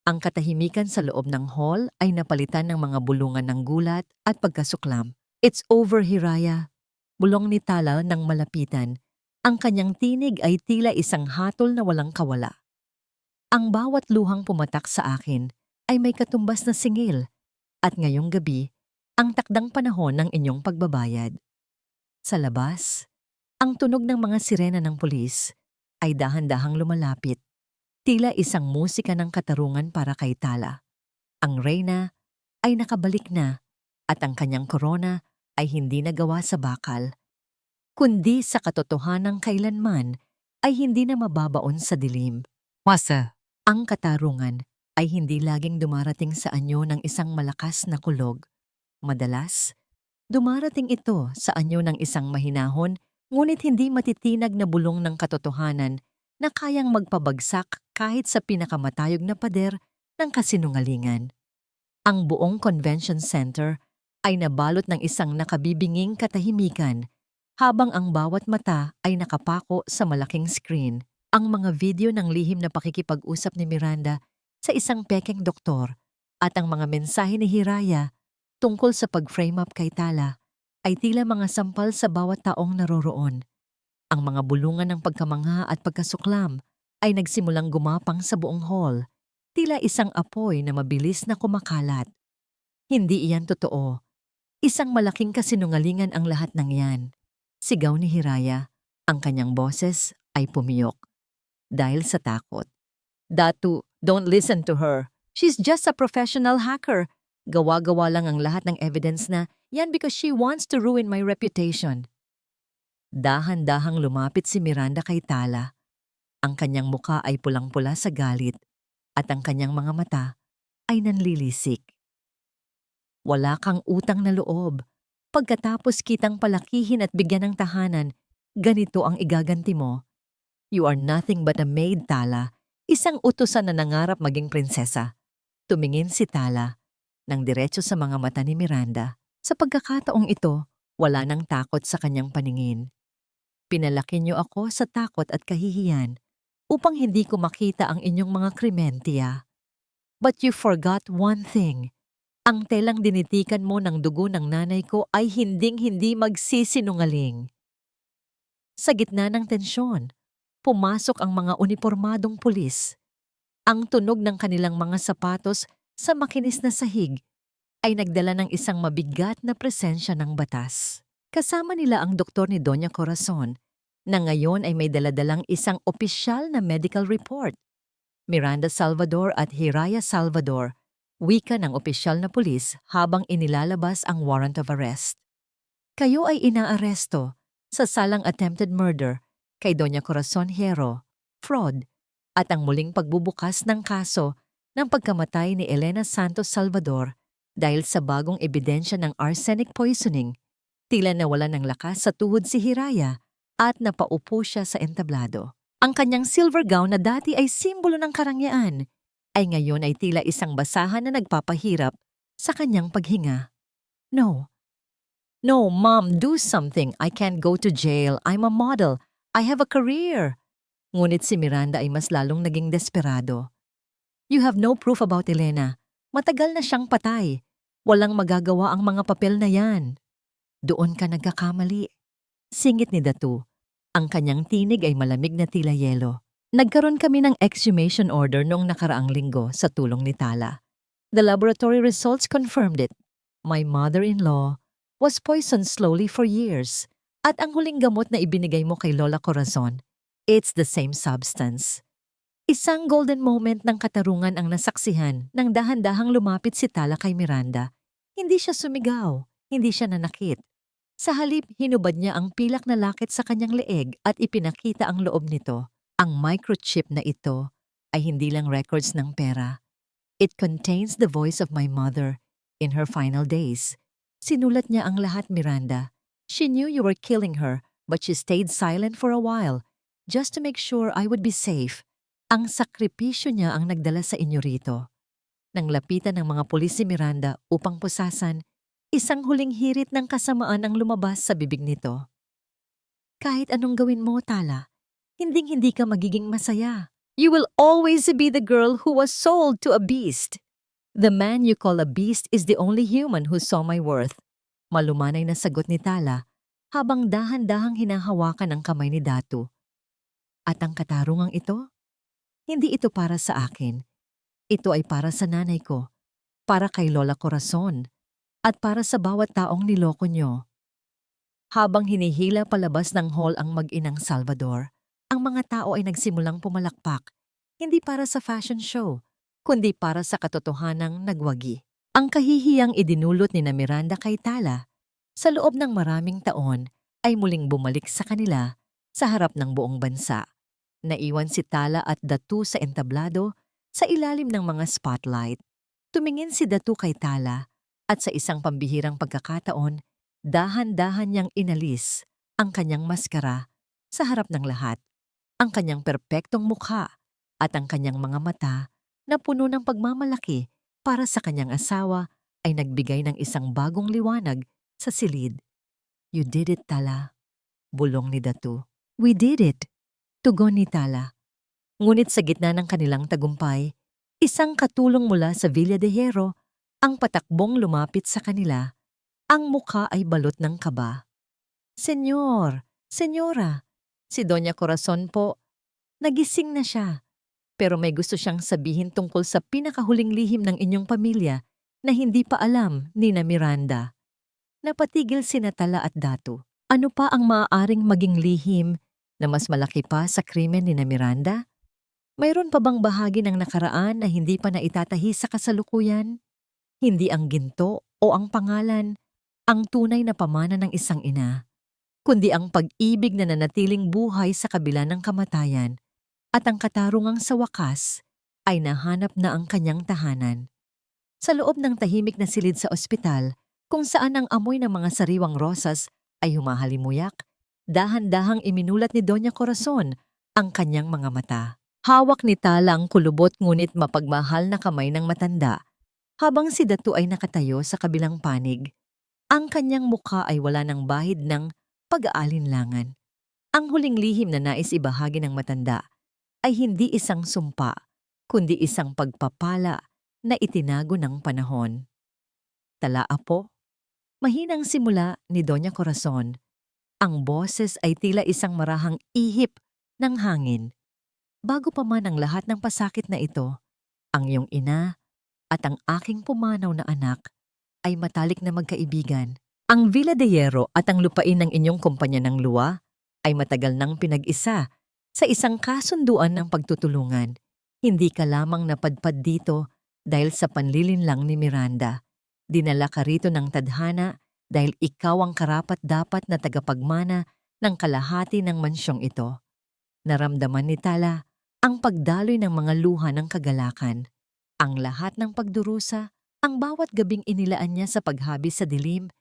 Ang katahimikan sa loob ng hall ay napalitan ng mga bulungan ng gulat at pagkasuklam. "It's over, Hiraya." Bulong ni Tala ng malapitan. Ang kanyang tinig ay tila isang hatol na walang kawala. "Ang bawat luhang pumatak sa akin ay may katumbas na singil, at ngayong gabi, ang takdang panahon ng inyong pagbabayad." Sa labas, ang tunog ng mga sirena ng pulis ay dahan-dahang lumalapit, tila isang musika ng katarungan para kay Tala. Ang reyna ay nakabalik na at ang kanyang korona ay hindi nagawa sa bakal, kundi sa katotohanang kailanman ay hindi na mababaon sa dilim. Ang katarungan ay hindi laging dumarating sa anyo ng isang malakas na kulog. Madalas, dumarating ito sa anyo ng isang mahinahon ngunit hindi matitinag na bulong ng katotohanan na kayang magpabagsak kahit sa pinakamatayog na pader ng kasinungalingan. Ang buong convention center ay nabalot ng isang nakabibinging katahimikan habang ang bawat mata ay nakapako sa malaking screen. Ang mga video ng lihim na pakikipag-usap ni Miranda sa isang pekeng doktor at ang mga mensahe ni Hiraya tungkol sa pag-frame up kay Tala ay tila mga sampal sa bawat taong naroroon. Ang mga bulungan ng pagkamangha at pagkasuklam ay nagsimulang gumapang sa buong hall, tila isang apoy na mabilis na kumakalat. Hindi iyan totoo. Isang malaking kasinungalingan ang lahat ng yan. Sigaw ni Hiraya. Ang kanyang boses ay pumiyok dahil sa takot. Datu, don't listen to her. She's just a professional hacker. Gawa-gawa lang ang lahat ng evidence na yan because she wants to ruin my reputation. Dahan-dahang lumapit si Miranda kay Tala. Ang kanyang muka ay pulang-pula sa galit at ang kanyang mga mata ay nanlilisik. Wala kang utang na loob. Pagkatapos kitang palakihin at bigyan ng tahanan, ganito ang igaganti mo. You are nothing but a maid, Tala. Isang utusan na nangarap maging prinsesa. Tumingin si Tala nang diretso sa mga mata ni Miranda. Sa pagkakataong ito, wala nang takot sa kanyang paningin. Pinalaki niyo ako sa takot at kahihiyan upang hindi ko makita ang inyong mga krimen, tiya. But you forgot one thing. Ang telang dinitikan mo ng dugo ng nanay ko ay hinding-hindi magsisinungaling. Sa gitna ng tensyon, pumasok ang mga unipormadong pulis. Ang tunog ng kanilang mga sapatos sa makinis na sahig ay nagdala ng isang mabigat na presensya ng batas. Kasama nila ang doktor ni Doña Corazon na ngayon ay may daladalang isang opisyal na medical report. Miranda Salvador at Hiraya Salvador, wika ng opisyal na pulis habang inilalabas ang warrant of arrest. Kayo ay inaaresto sa salang attempted murder kay Doña Corazon Hierro, fraud, at ang muling pagbubukas ng kaso ng pagkamatay ni Elena Santos Salvador dahil sa bagong ebidensya ng arsenic poisoning. Tila nawala ng lakas sa tuhod si Hiraya at napaupo siya sa entablado. Ang kanyang silver gown na dati ay simbolo ng karangyaan ay ngayon ay tila isang basahan na nagpapahirap sa kanyang paghinga. No, Mom, do something. I can't go to jail. I'm a model. I have a career. Ngunit si Miranda ay mas lalong naging desperado. You have no proof about Elena. Matagal na siyang patay. Walang magagawa ang mga papel na yan. Doon ka nagkakamali. Singit ni Datu. Ang kanyang tinig ay malamig na tila yelo. Nagkaroon kami ng exhumation order noong nakaraang linggo sa tulong ni Tala. The laboratory results confirmed it. My mother-in-law was poisoned slowly for years. At ang huling gamot na ibinigay mo kay Lola Corazon, it's the same substance. Isang golden moment ng katarungan ang nasaksihan nang dahan-dahang lumapit si Tala kay Miranda. Hindi siya sumigaw, hindi siya nanakit. Sa halip, hinubad niya ang pilak na lakit sa kanyang leeg at ipinakita ang loob nito. Ang microchip na ito ay hindi lang records ng pera. It contains the voice of my mother in her final days. Sinulat niya ang lahat, Miranda. She knew you were killing her, but she stayed silent for a while, just to make sure I would be safe. Ang sakripisyo niya ang nagdala sa inyo rito. Nang lapitan ng mga pulis si Miranda upang pusasan, isang huling hirit ng kasamaan ang lumabas sa bibig nito. Kahit anong gawin mo, Tala, hinding-hindi ka magiging masaya. You will always be the girl who was sold to a beast. The man you call a beast is the only human who saw my worth. Malumanay na sagot ni Tala habang dahan-dahang hinahawakan ang kamay ni Datu. At ang katarungang ito? Hindi ito para sa akin. Ito ay para sa nanay ko, para kay Lola Corazon, at para sa bawat taong niloko nyo. Habang hinihila palabas ng hall ang mag-inang Salvador, ang mga tao ay nagsimulang pumalakpak, hindi para sa fashion show, kundi para sa katotohanang nagwagi. Ang kahihiyang idinulot ni Miranda kay Tala sa loob ng maraming taon ay muling bumalik sa kanila sa harap ng buong bansa. Naiwan si Tala at Datu sa entablado sa ilalim ng mga spotlight. Tumingin si Datu kay Tala at sa isang pambihirang pagkakataon, dahan-dahan niyang inalis ang kanyang maskara sa harap ng lahat. Ang kanyang perpektong mukha at ang kanyang mga mata na puno ng pagmamalaki para sa kanyang asawa ay nagbigay ng isang bagong liwanag sa silid. You did it, Tala. Bulong ni Datu. We did it. Tugon ni Tala. Ngunit sa gitna ng kanilang tagumpay, isang katulong mula sa Villa de Hierro ang patakbong lumapit sa kanila. Ang mukha ay balot ng kaba. Senyor, Senyora, si Doña Corazon po, nagising na siya. Pero may gusto siyang sabihin tungkol sa pinakahuling lihim ng inyong pamilya na hindi pa alam ni na Miranda. Napatigil sina Tala at Datu. Ano pa ang maaaring maging lihim na mas malaki pa sa krimen ni na Miranda? Mayroon pa bang bahagi ng nakaraan na hindi pa naitatahi sa kasalukuyan? Hindi ang ginto o ang pangalan ang tunay na pamana ng isang ina, kundi ang pag-ibig na nanatiling buhay sa kabila ng kamatayan at ang katarungang sa wakas ay nahanap na ang kanyang tahanan. Sa loob ng tahimik na silid sa ospital, kung saan ang amoy ng mga sariwang rosas ay humahalimuyak, dahan-dahang iminulat ni Doña Corazon ang kanyang mga mata. Hawak ni Tala ang kulubot ngunit mapagmahal na kamay ng matanda, habang si Datu ay nakatayo sa kabilang panig. Ang kanyang mukha ay wala ng bahid ng pag-aalinlangan. Ang huling lihim na nais ibahagi ng matanda ay hindi isang sumpa, kundi isang pagpapala na itinago ng panahon. Tala, apo. Mahinang simula ni Doña Corazon. Ang boses ay tila isang marahang ihip ng hangin. Bago pa man ang lahat ng pasakit na ito, ang iyong ina at ang aking pumanaw na anak ay matalik na magkaibigan. Ang Villa de Hierro at ang lupain ng inyong kumpanya ng luwa ay matagal nang pinag-isa sa isang kasunduan ng pagtutulungan. Hindi ka lamang napadpad dito dahil sa panlilinlang ni Miranda. Dinala ka rito ng tadhana dahil ikaw ang karapat-dapat na tagapagmana ng kalahati ng mansyong ito. Naramdaman ni Tala ang pagdaloy ng mga luha ng kagalakan. Ang lahat ng pagdurusa, ang bawat gabing inilaan niya sa paghabi sa dilim,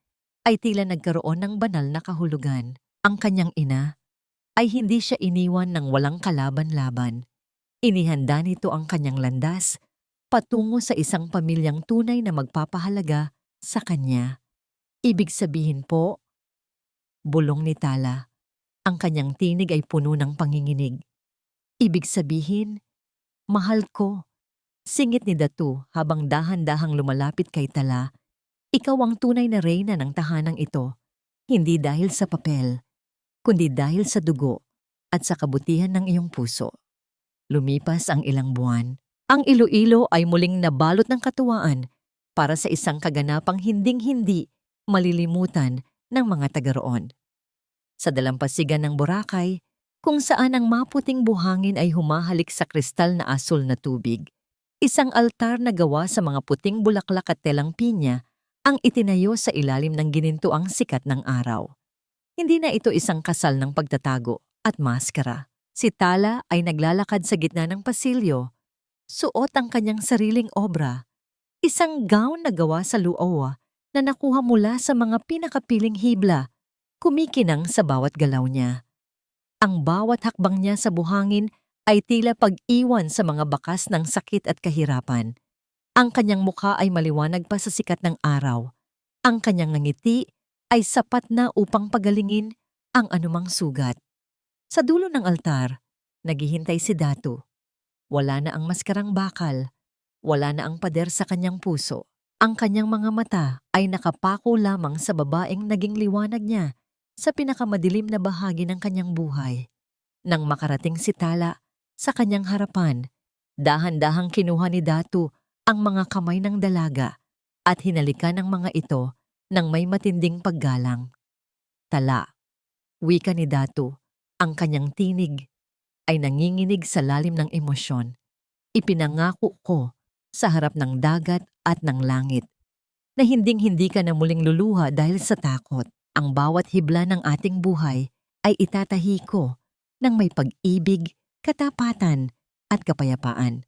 ay tila nagkaroon ng banal na kahulugan. Ang kanyang ina ay hindi siya iniwan ng walang kalaban-laban. Inihanda nito ang kanyang landas patungo sa isang pamilyang tunay na magpapahalaga sa kanya. Ibig sabihin po, bulong ni Tala, ang kanyang tinig ay puno ng panginginig. Ibig sabihin, mahal ko, singit ni Datu habang dahan-dahang lumalapit kay Tala. Ikaw ang tunay na reyna ng tahanang ito, hindi dahil sa papel, kundi dahil sa dugo at sa kabutihan ng iyong puso. Lumipas ang ilang buwan. Ang Iloilo ay muling nabalot ng katuwaan para sa isang kaganapang hinding-hindi malilimutan ng mga taga-roon. Sa dalampasigan ng Boracay, kung saan ang maputing buhangin ay humahalik sa kristal na asul na tubig, isang altar na gawa sa mga puting bulaklak at telang pinya ang itinayo sa ilalim ng ginintuang sikat ng araw. Hindi na ito isang kasal ng pagtatago at maskara. Si Tala ay naglalakad sa gitna ng pasilyo, suot ang kanyang sariling obra, isang gown na gawa sa luaw na nakuha mula sa mga pinakapiling hibla, kumikinang sa bawat galaw niya. Ang bawat hakbang niya sa buhangin ay tila pag-iwan sa mga bakas ng sakit at kahirapan. Ang kanyang mukha ay maliwanag pa sa sikat ng araw. Ang kanyang ngiti ay sapat na upang pagalingin ang anumang sugat. Sa dulo ng altar, naghihintay si Datu. Wala na ang maskarang bakal, wala na ang pader sa kanyang puso. Ang kanyang mga mata ay nakapako lamang sa babaeng naging liwanag niya sa pinakamadilim na bahagi ng kanyang buhay. Nang makarating si Tala sa kanyang harapan, dahan-dahang kinuha ni Datu ang mga kamay ng dalaga at hinalikan ng mga ito ng may matinding paggalang. Tala, wika ni Datu, ang kanyang tinig ay nanginginig sa lalim ng emosyon. Ipinangako ko sa harap ng dagat at ng langit na hinding-hindi ka na muling luluha dahil sa takot. Ang bawat hibla ng ating buhay ay itatahi ko ng may pag-ibig, katapatan at kapayapaan.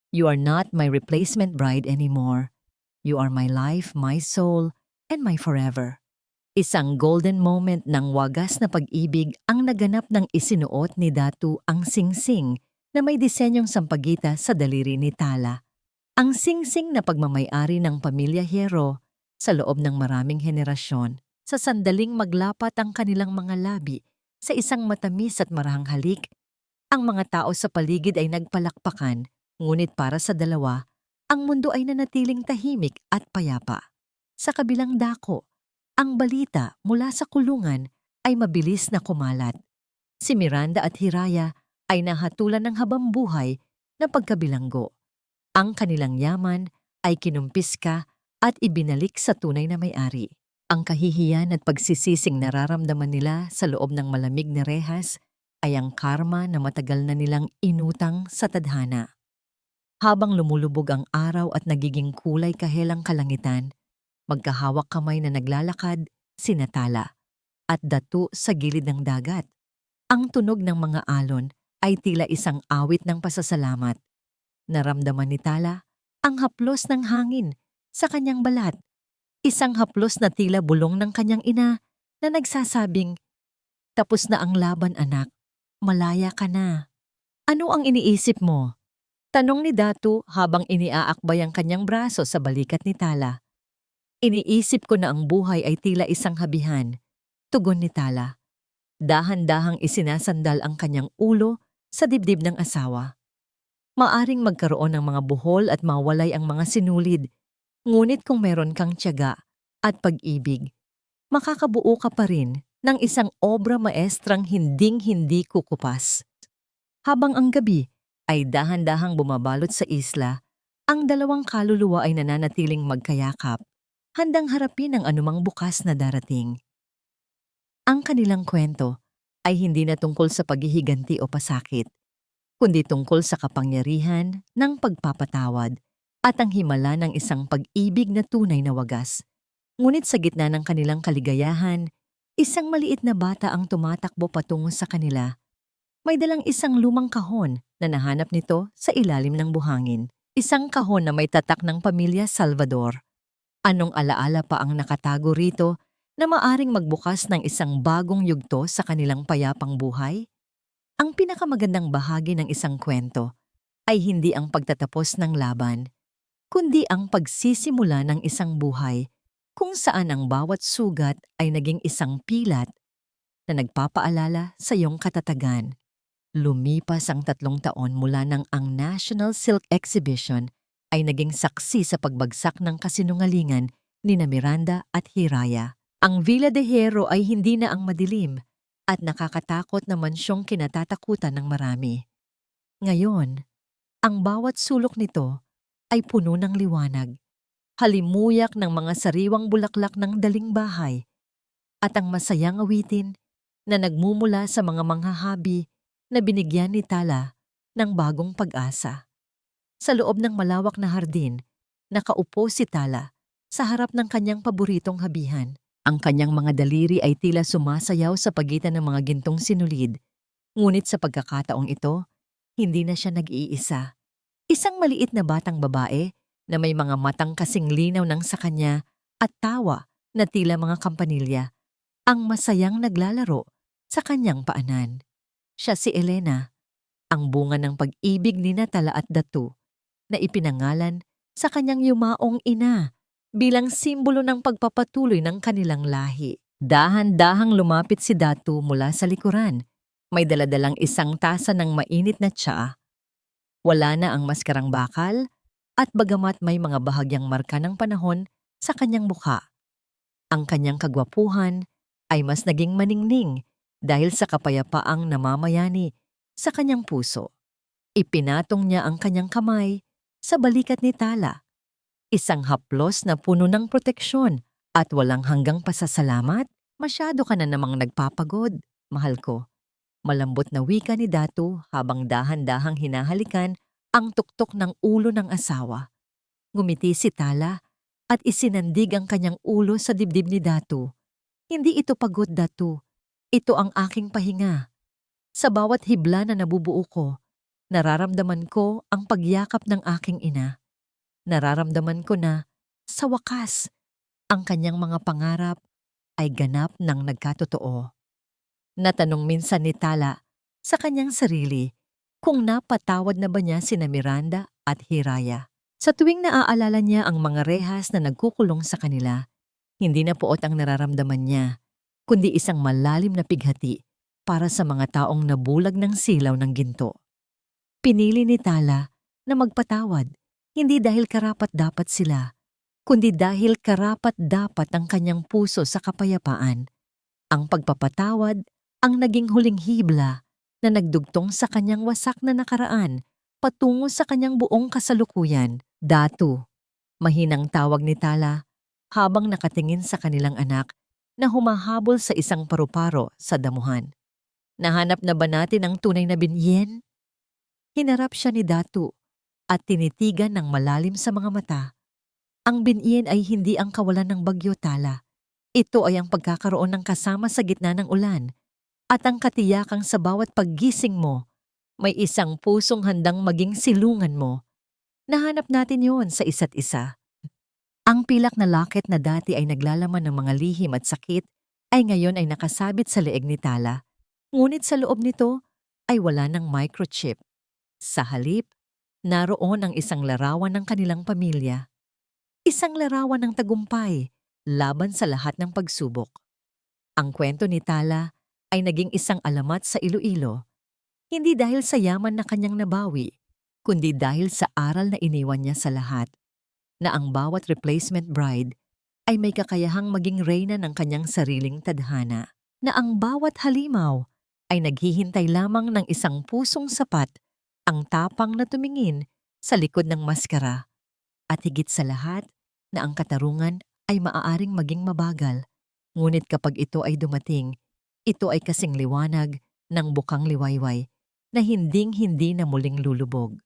You are not my replacement bride anymore. You are my life, my soul, and my forever. Isang golden moment ng wagas na pag-ibig ang naganap ng isinuot ni Datu ang singsing na may disenyong sampagita sa daliri ni Tala. Ang singsing na pagmamay-ari ng pamilya Hierro sa loob ng maraming henerasyon. Sa sandaling maglapat ang kanilang mga labi sa isang matamis at marahang halik, Ang mga tao sa paligid ay nagpalakpakan, ngunit para sa dalawa, ang mundo ay nanatiling tahimik at payapa. Sa kabilang dako, ang balita mula sa kulungan ay mabilis na kumalat. Si Miranda at Hiraya ay nahatulan ng habambuhay na pagkabilanggo. Ang kanilang yaman ay kinumpiska at ibinalik sa tunay na may-ari. Ang kahihiyan at pagsisising nararamdaman nila sa loob ng malamig na rehas ay ang karma na matagal na nilang inutang sa tadhana. Habang lumulubog ang araw at nagiging kulay kahelang kalangitan, magkahawak kamay na naglalakad, sina Tala at Datu sa gilid ng dagat. Ang tunog ng mga alon ay tila isang awit ng pasasalamat. Naramdaman ni Tala ang haplos ng hangin sa kanyang balat. Isang haplos na tila bulong ng kanyang ina na nagsasabing, "Tapos na ang laban, anak. Malaya ka na." "Ano ang iniisip mo?" tanong ni Datu habang iniaakbay ang kanyang braso sa balikat ni Tala. "Iniisip ko na ang buhay ay tila isang habihan," tugon ni Tala. Dahan-dahang isinasandal ang kanyang ulo sa dibdib ng asawa. Maaring magkaroon ng mga buhol at mawalay ang mga sinulid, ngunit kung meron kang tiyaga at pag-ibig, makakabuo ka pa rin ng isang obra maestrang hinding-hindi kukupas. Habang ang gabi ay dahan-dahang bumabalot sa isla, ang dalawang kaluluwa ay nananatiling magkayakap, handang harapin ang anumang bukas na darating. Ang kanilang kwento ay hindi na tungkol sa paghihiganti o pasakit, kundi tungkol sa kapangyarihan ng pagpapatawad at ang himala ng isang pag-ibig na tunay na wagas. Ngunit sa gitna ng kanilang kaligayahan, isang maliit na bata ang tumatakbo patungo sa kanila. May dalang isang lumang kahon na nahanap nito sa ilalim ng buhangin. Isang kahon na may tatak ng pamilya Salvador. Anong alaala pa ang nakatago rito na maaring magbukas ng isang bagong yugto sa kanilang payapang buhay? Ang pinakamagandang bahagi ng isang kwento ay hindi ang pagtatapos ng laban, kundi ang pagsisimula ng isang buhay kung saan ang bawat sugat ay naging isang pilat na nagpapaalala sa iyong katatagan. Lumipas ang 3 taon mula nang ang National Silk Exhibition ay naging saksi sa pagbagsak ng kasinungalingan ni Miranda at Hiraya. Ang Villa de Hierro ay hindi na ang madilim at nakakatakot na mansyong kinatatakutan ng marami. Ngayon, ang bawat sulok nito ay puno ng liwanag, halimuyak ng mga sariwang bulaklak ng daling bahay, at ang masayang awitin na nagmumula sa mga manghahabi na binigyan ni Tala ng bagong pag-asa. Sa loob ng malawak na hardin, nakaupo si Tala sa harap ng kanyang paboritong habihan. Ang kanyang mga daliri ay tila sumasayaw sa pagitan ng mga gintong sinulid. Ngunit sa pagkakataong ito, hindi na siya nag-iisa. Isang maliit na batang babae na may mga matang kasing linaw ng sa kanya at tawa na tila mga kampanilya, ang masayang naglalaro sa kanyang paanan. Siya si Elena, ang bunga ng pag-ibig ni Tala at Datu, na ipinangalan sa kanyang yumaong ina bilang simbolo ng pagpapatuloy ng kanilang lahi. Dahan-dahang lumapit si Datu mula sa likuran. May daladalang isang tasa ng mainit na tsaa. Wala na ang maskarang bakal at bagamat may mga bahagyang marka ng panahon sa kanyang mukha, ang kanyang kagwapuhan ay mas naging maningning dahil sa kapayapaang namamayani sa kanyang puso. Ipinatong niya ang kanyang kamay sa balikat ni Tala. Isang haplos na puno ng proteksyon at walang hanggang pasasalamat. "Masyado ka na namang nagpapagod, mahal ko." Malambot na wika ni Datu habang dahan-dahang hinahalikan ang tuktok ng ulo ng asawa. Ngumiti si Tala at isinandig ang kanyang ulo sa dibdib ni Datu. "Hindi ito pagod, Datu. Ito ang aking pahinga. Sa bawat hibla na nabubuo ko, nararamdaman ko ang pagyakap ng aking ina. Nararamdaman ko na, sa wakas, ang kanyang mga pangarap ay ganap ng nagkatotoo." Natanong minsan ni Tala sa kanyang sarili kung napatawad na ba niya sina Miranda at Hiraya. Sa tuwing naaalala niya ang mga rehas na nagkukulong sa kanila, hindi na poot ang nararamdaman niya, kundi isang malalim na pighati para sa mga taong nabulag ng silaw ng ginto. Pinili ni Tala na magpatawad, hindi dahil karapat-dapat sila, kundi dahil karapat-dapat ang kanyang puso sa kapayapaan. Ang pagpapatawad ang naging huling hibla na nagdugtong sa kanyang wasak na nakaraan patungo sa kanyang buong kasalukuyan. Datu, mahinang tawag ni Tala habang nakatingin sa kanilang anak na humahabol sa isang paru-paro sa damuhan. Nahanap na ba natin ang tunay na binyen? Hinarap siya ni Datu at tinitigan ng malalim sa mga mata. Ang binyen ay hindi ang kawalan ng bagyo, Tala. Ito ay ang pagkakaroon ng kasama sa gitna ng ulan at ang katiyakang sa bawat paggising mo, may isang pusong handang maging silungan mo. Nahanap natin yon sa isa't isa. Ang pilak na locket na dati ay naglalaman ng mga lihim at sakit ay ngayon ay nakasabit sa leeg ni Tala. Ngunit sa loob nito ay wala ng microchip. Sa halip, naroon ang isang larawan ng kanilang pamilya. Isang larawan ng tagumpay laban sa lahat ng pagsubok. Ang kwento ni Tala ay naging isang alamat sa Iloilo, hindi dahil sa yaman na kanyang nabawi, kundi dahil sa aral na iniwan niya sa lahat, na ang bawat replacement bride ay may kakayahang maging reyna ng kanyang sariling tadhana, na ang bawat halimaw ay naghihintay lamang ng isang pusong sapat, ang tapang na tumingin sa likod ng maskara, at higit sa lahat na ang katarungan ay maaaring maging mabagal, ngunit kapag ito ay dumating, ito ay kasing liwanag ng bukang liwayway na hinding-hindi na muling lulubog.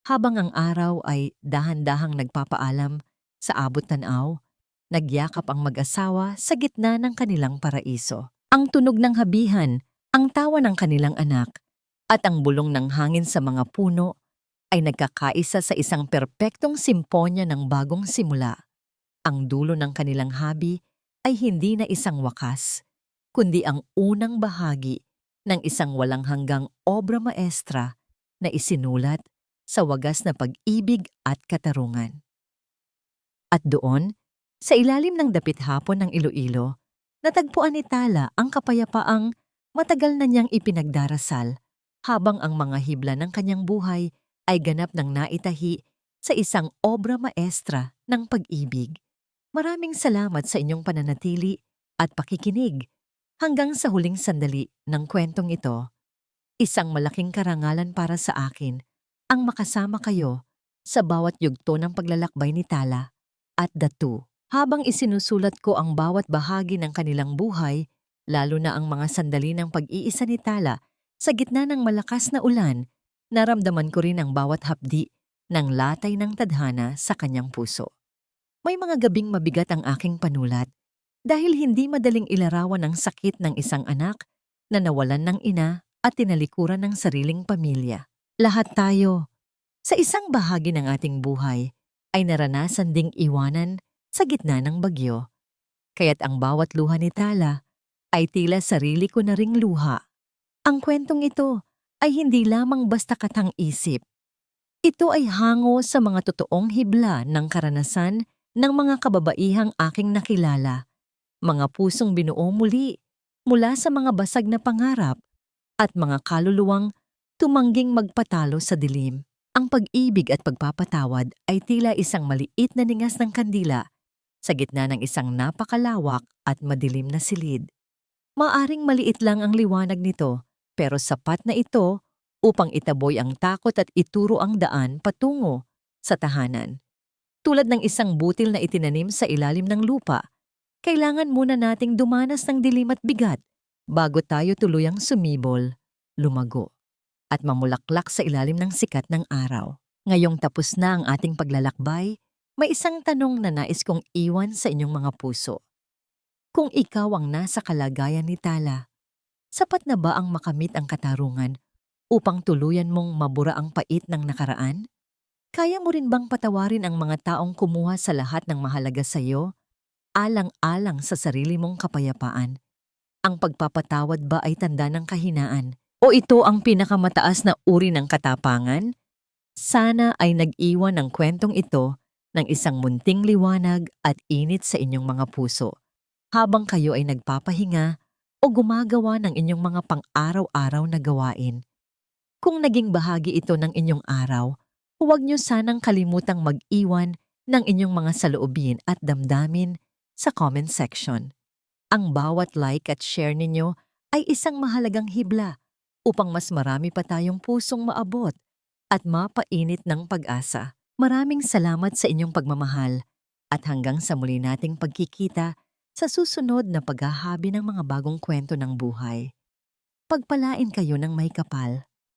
Habang ang araw ay dahan-dahang nagpapaalam sa abot tanaw, nagyakap ang mag-asawa sa gitna ng kanilang paraiso. Ang tunog ng habihan, ang tawa ng kanilang anak, at ang bulong ng hangin sa mga puno ay nagkakaisa sa isang perpektong simponya ng bagong simula. Ang dulo ng kanilang habi ay hindi na isang wakas, kundi ang unang bahagi ng isang walang hanggang obra maestra na isinulat sa wagas na pag-ibig at katarungan. At doon, sa ilalim ng dapit hapon ng Iloilo, natagpuan ni Tala ang kapayapaang matagal na niyang ipinagdarasal habang ang mga hibla ng kanyang buhay ay ganap ng naitahi sa isang obra maestra ng pag-ibig. Maraming salamat sa inyong pananatili at pakikinig hanggang sa huling sandali ng kwentong ito. Isang malaking karangalan para sa akin ang makasama kayo sa bawat yugto ng paglalakbay ni Tala at Datu. Habang isinusulat ko ang bawat bahagi ng kanilang buhay, lalo na ang mga sandali ng pag-iisa ni Tala sa gitna ng malakas na ulan, naramdaman ko rin ang bawat hapdi ng latay ng tadhana sa kanyang puso. May mga gabing mabigat ang aking panulat dahil hindi madaling ilarawan ang sakit ng isang anak na nawalan ng ina at tinalikuran ng sariling pamilya. Lahat tayo, sa isang bahagi ng ating buhay, ay naranasan ding iwanan sa gitna ng bagyo. Kaya't ang bawat luha ni Tala ay tila sarili ko na ring luha. Ang kwentong ito ay hindi lamang basta katang-isip. Ito ay hango sa mga totoong hibla ng karanasan ng mga kababaihang aking nakilala, mga pusong binuo muli mula sa mga basag na pangarap at mga kaluluwang tumangging magpatalo sa dilim. Ang pag-ibig at pagpapatawad ay tila isang maliit na ningas ng kandila sa gitna ng isang napakalawak at madilim na silid. Maaring maliit lang ang liwanag nito, pero sapat na ito upang itaboy ang takot at ituro ang daan patungo sa tahanan. Tulad ng isang butil na itinanim sa ilalim ng lupa, kailangan muna nating dumanas ng dilim at bigat bago tayo tuluyang sumibol, lumago, at mamulaklak sa ilalim ng sikat ng araw. Ngayong tapos na ang ating paglalakbay, may isang tanong na nais kong iwan sa inyong mga puso. Kung ikaw ang nasa kalagayan ni Tala, sapat na ba ang makamit ang katarungan upang tuluyan mong mabura ang pait ng nakaraan? Kaya mo rin bang patawarin ang mga taong kumuha sa lahat ng mahalaga sa iyo, alang-alang sa sarili mong kapayapaan? Ang pagpapatawad ba ay tanda ng kahinaan? O ito ang pinakamataas na uri ng katapangan? Sana ay nag-iwan ng kwentong ito ng isang munting liwanag at init sa inyong mga puso, habang kayo ay nagpapahinga o gumagawa ng inyong mga pang-araw-araw na gawain. Kung naging bahagi ito ng inyong araw, huwag niyo sanang kalimutang mag-iwan ng inyong mga saloobin at damdamin sa comment section. Ang bawat like at share ninyo ay isang mahalagang hibla upang mas marami pa tayong pusong maabot at mapainit ng pag-asa. Maraming salamat sa inyong pagmamahal at hanggang sa muli nating pagkikita sa susunod na paghahabi ng mga bagong kwento ng buhay. Pagpalain kayo ng may kapal.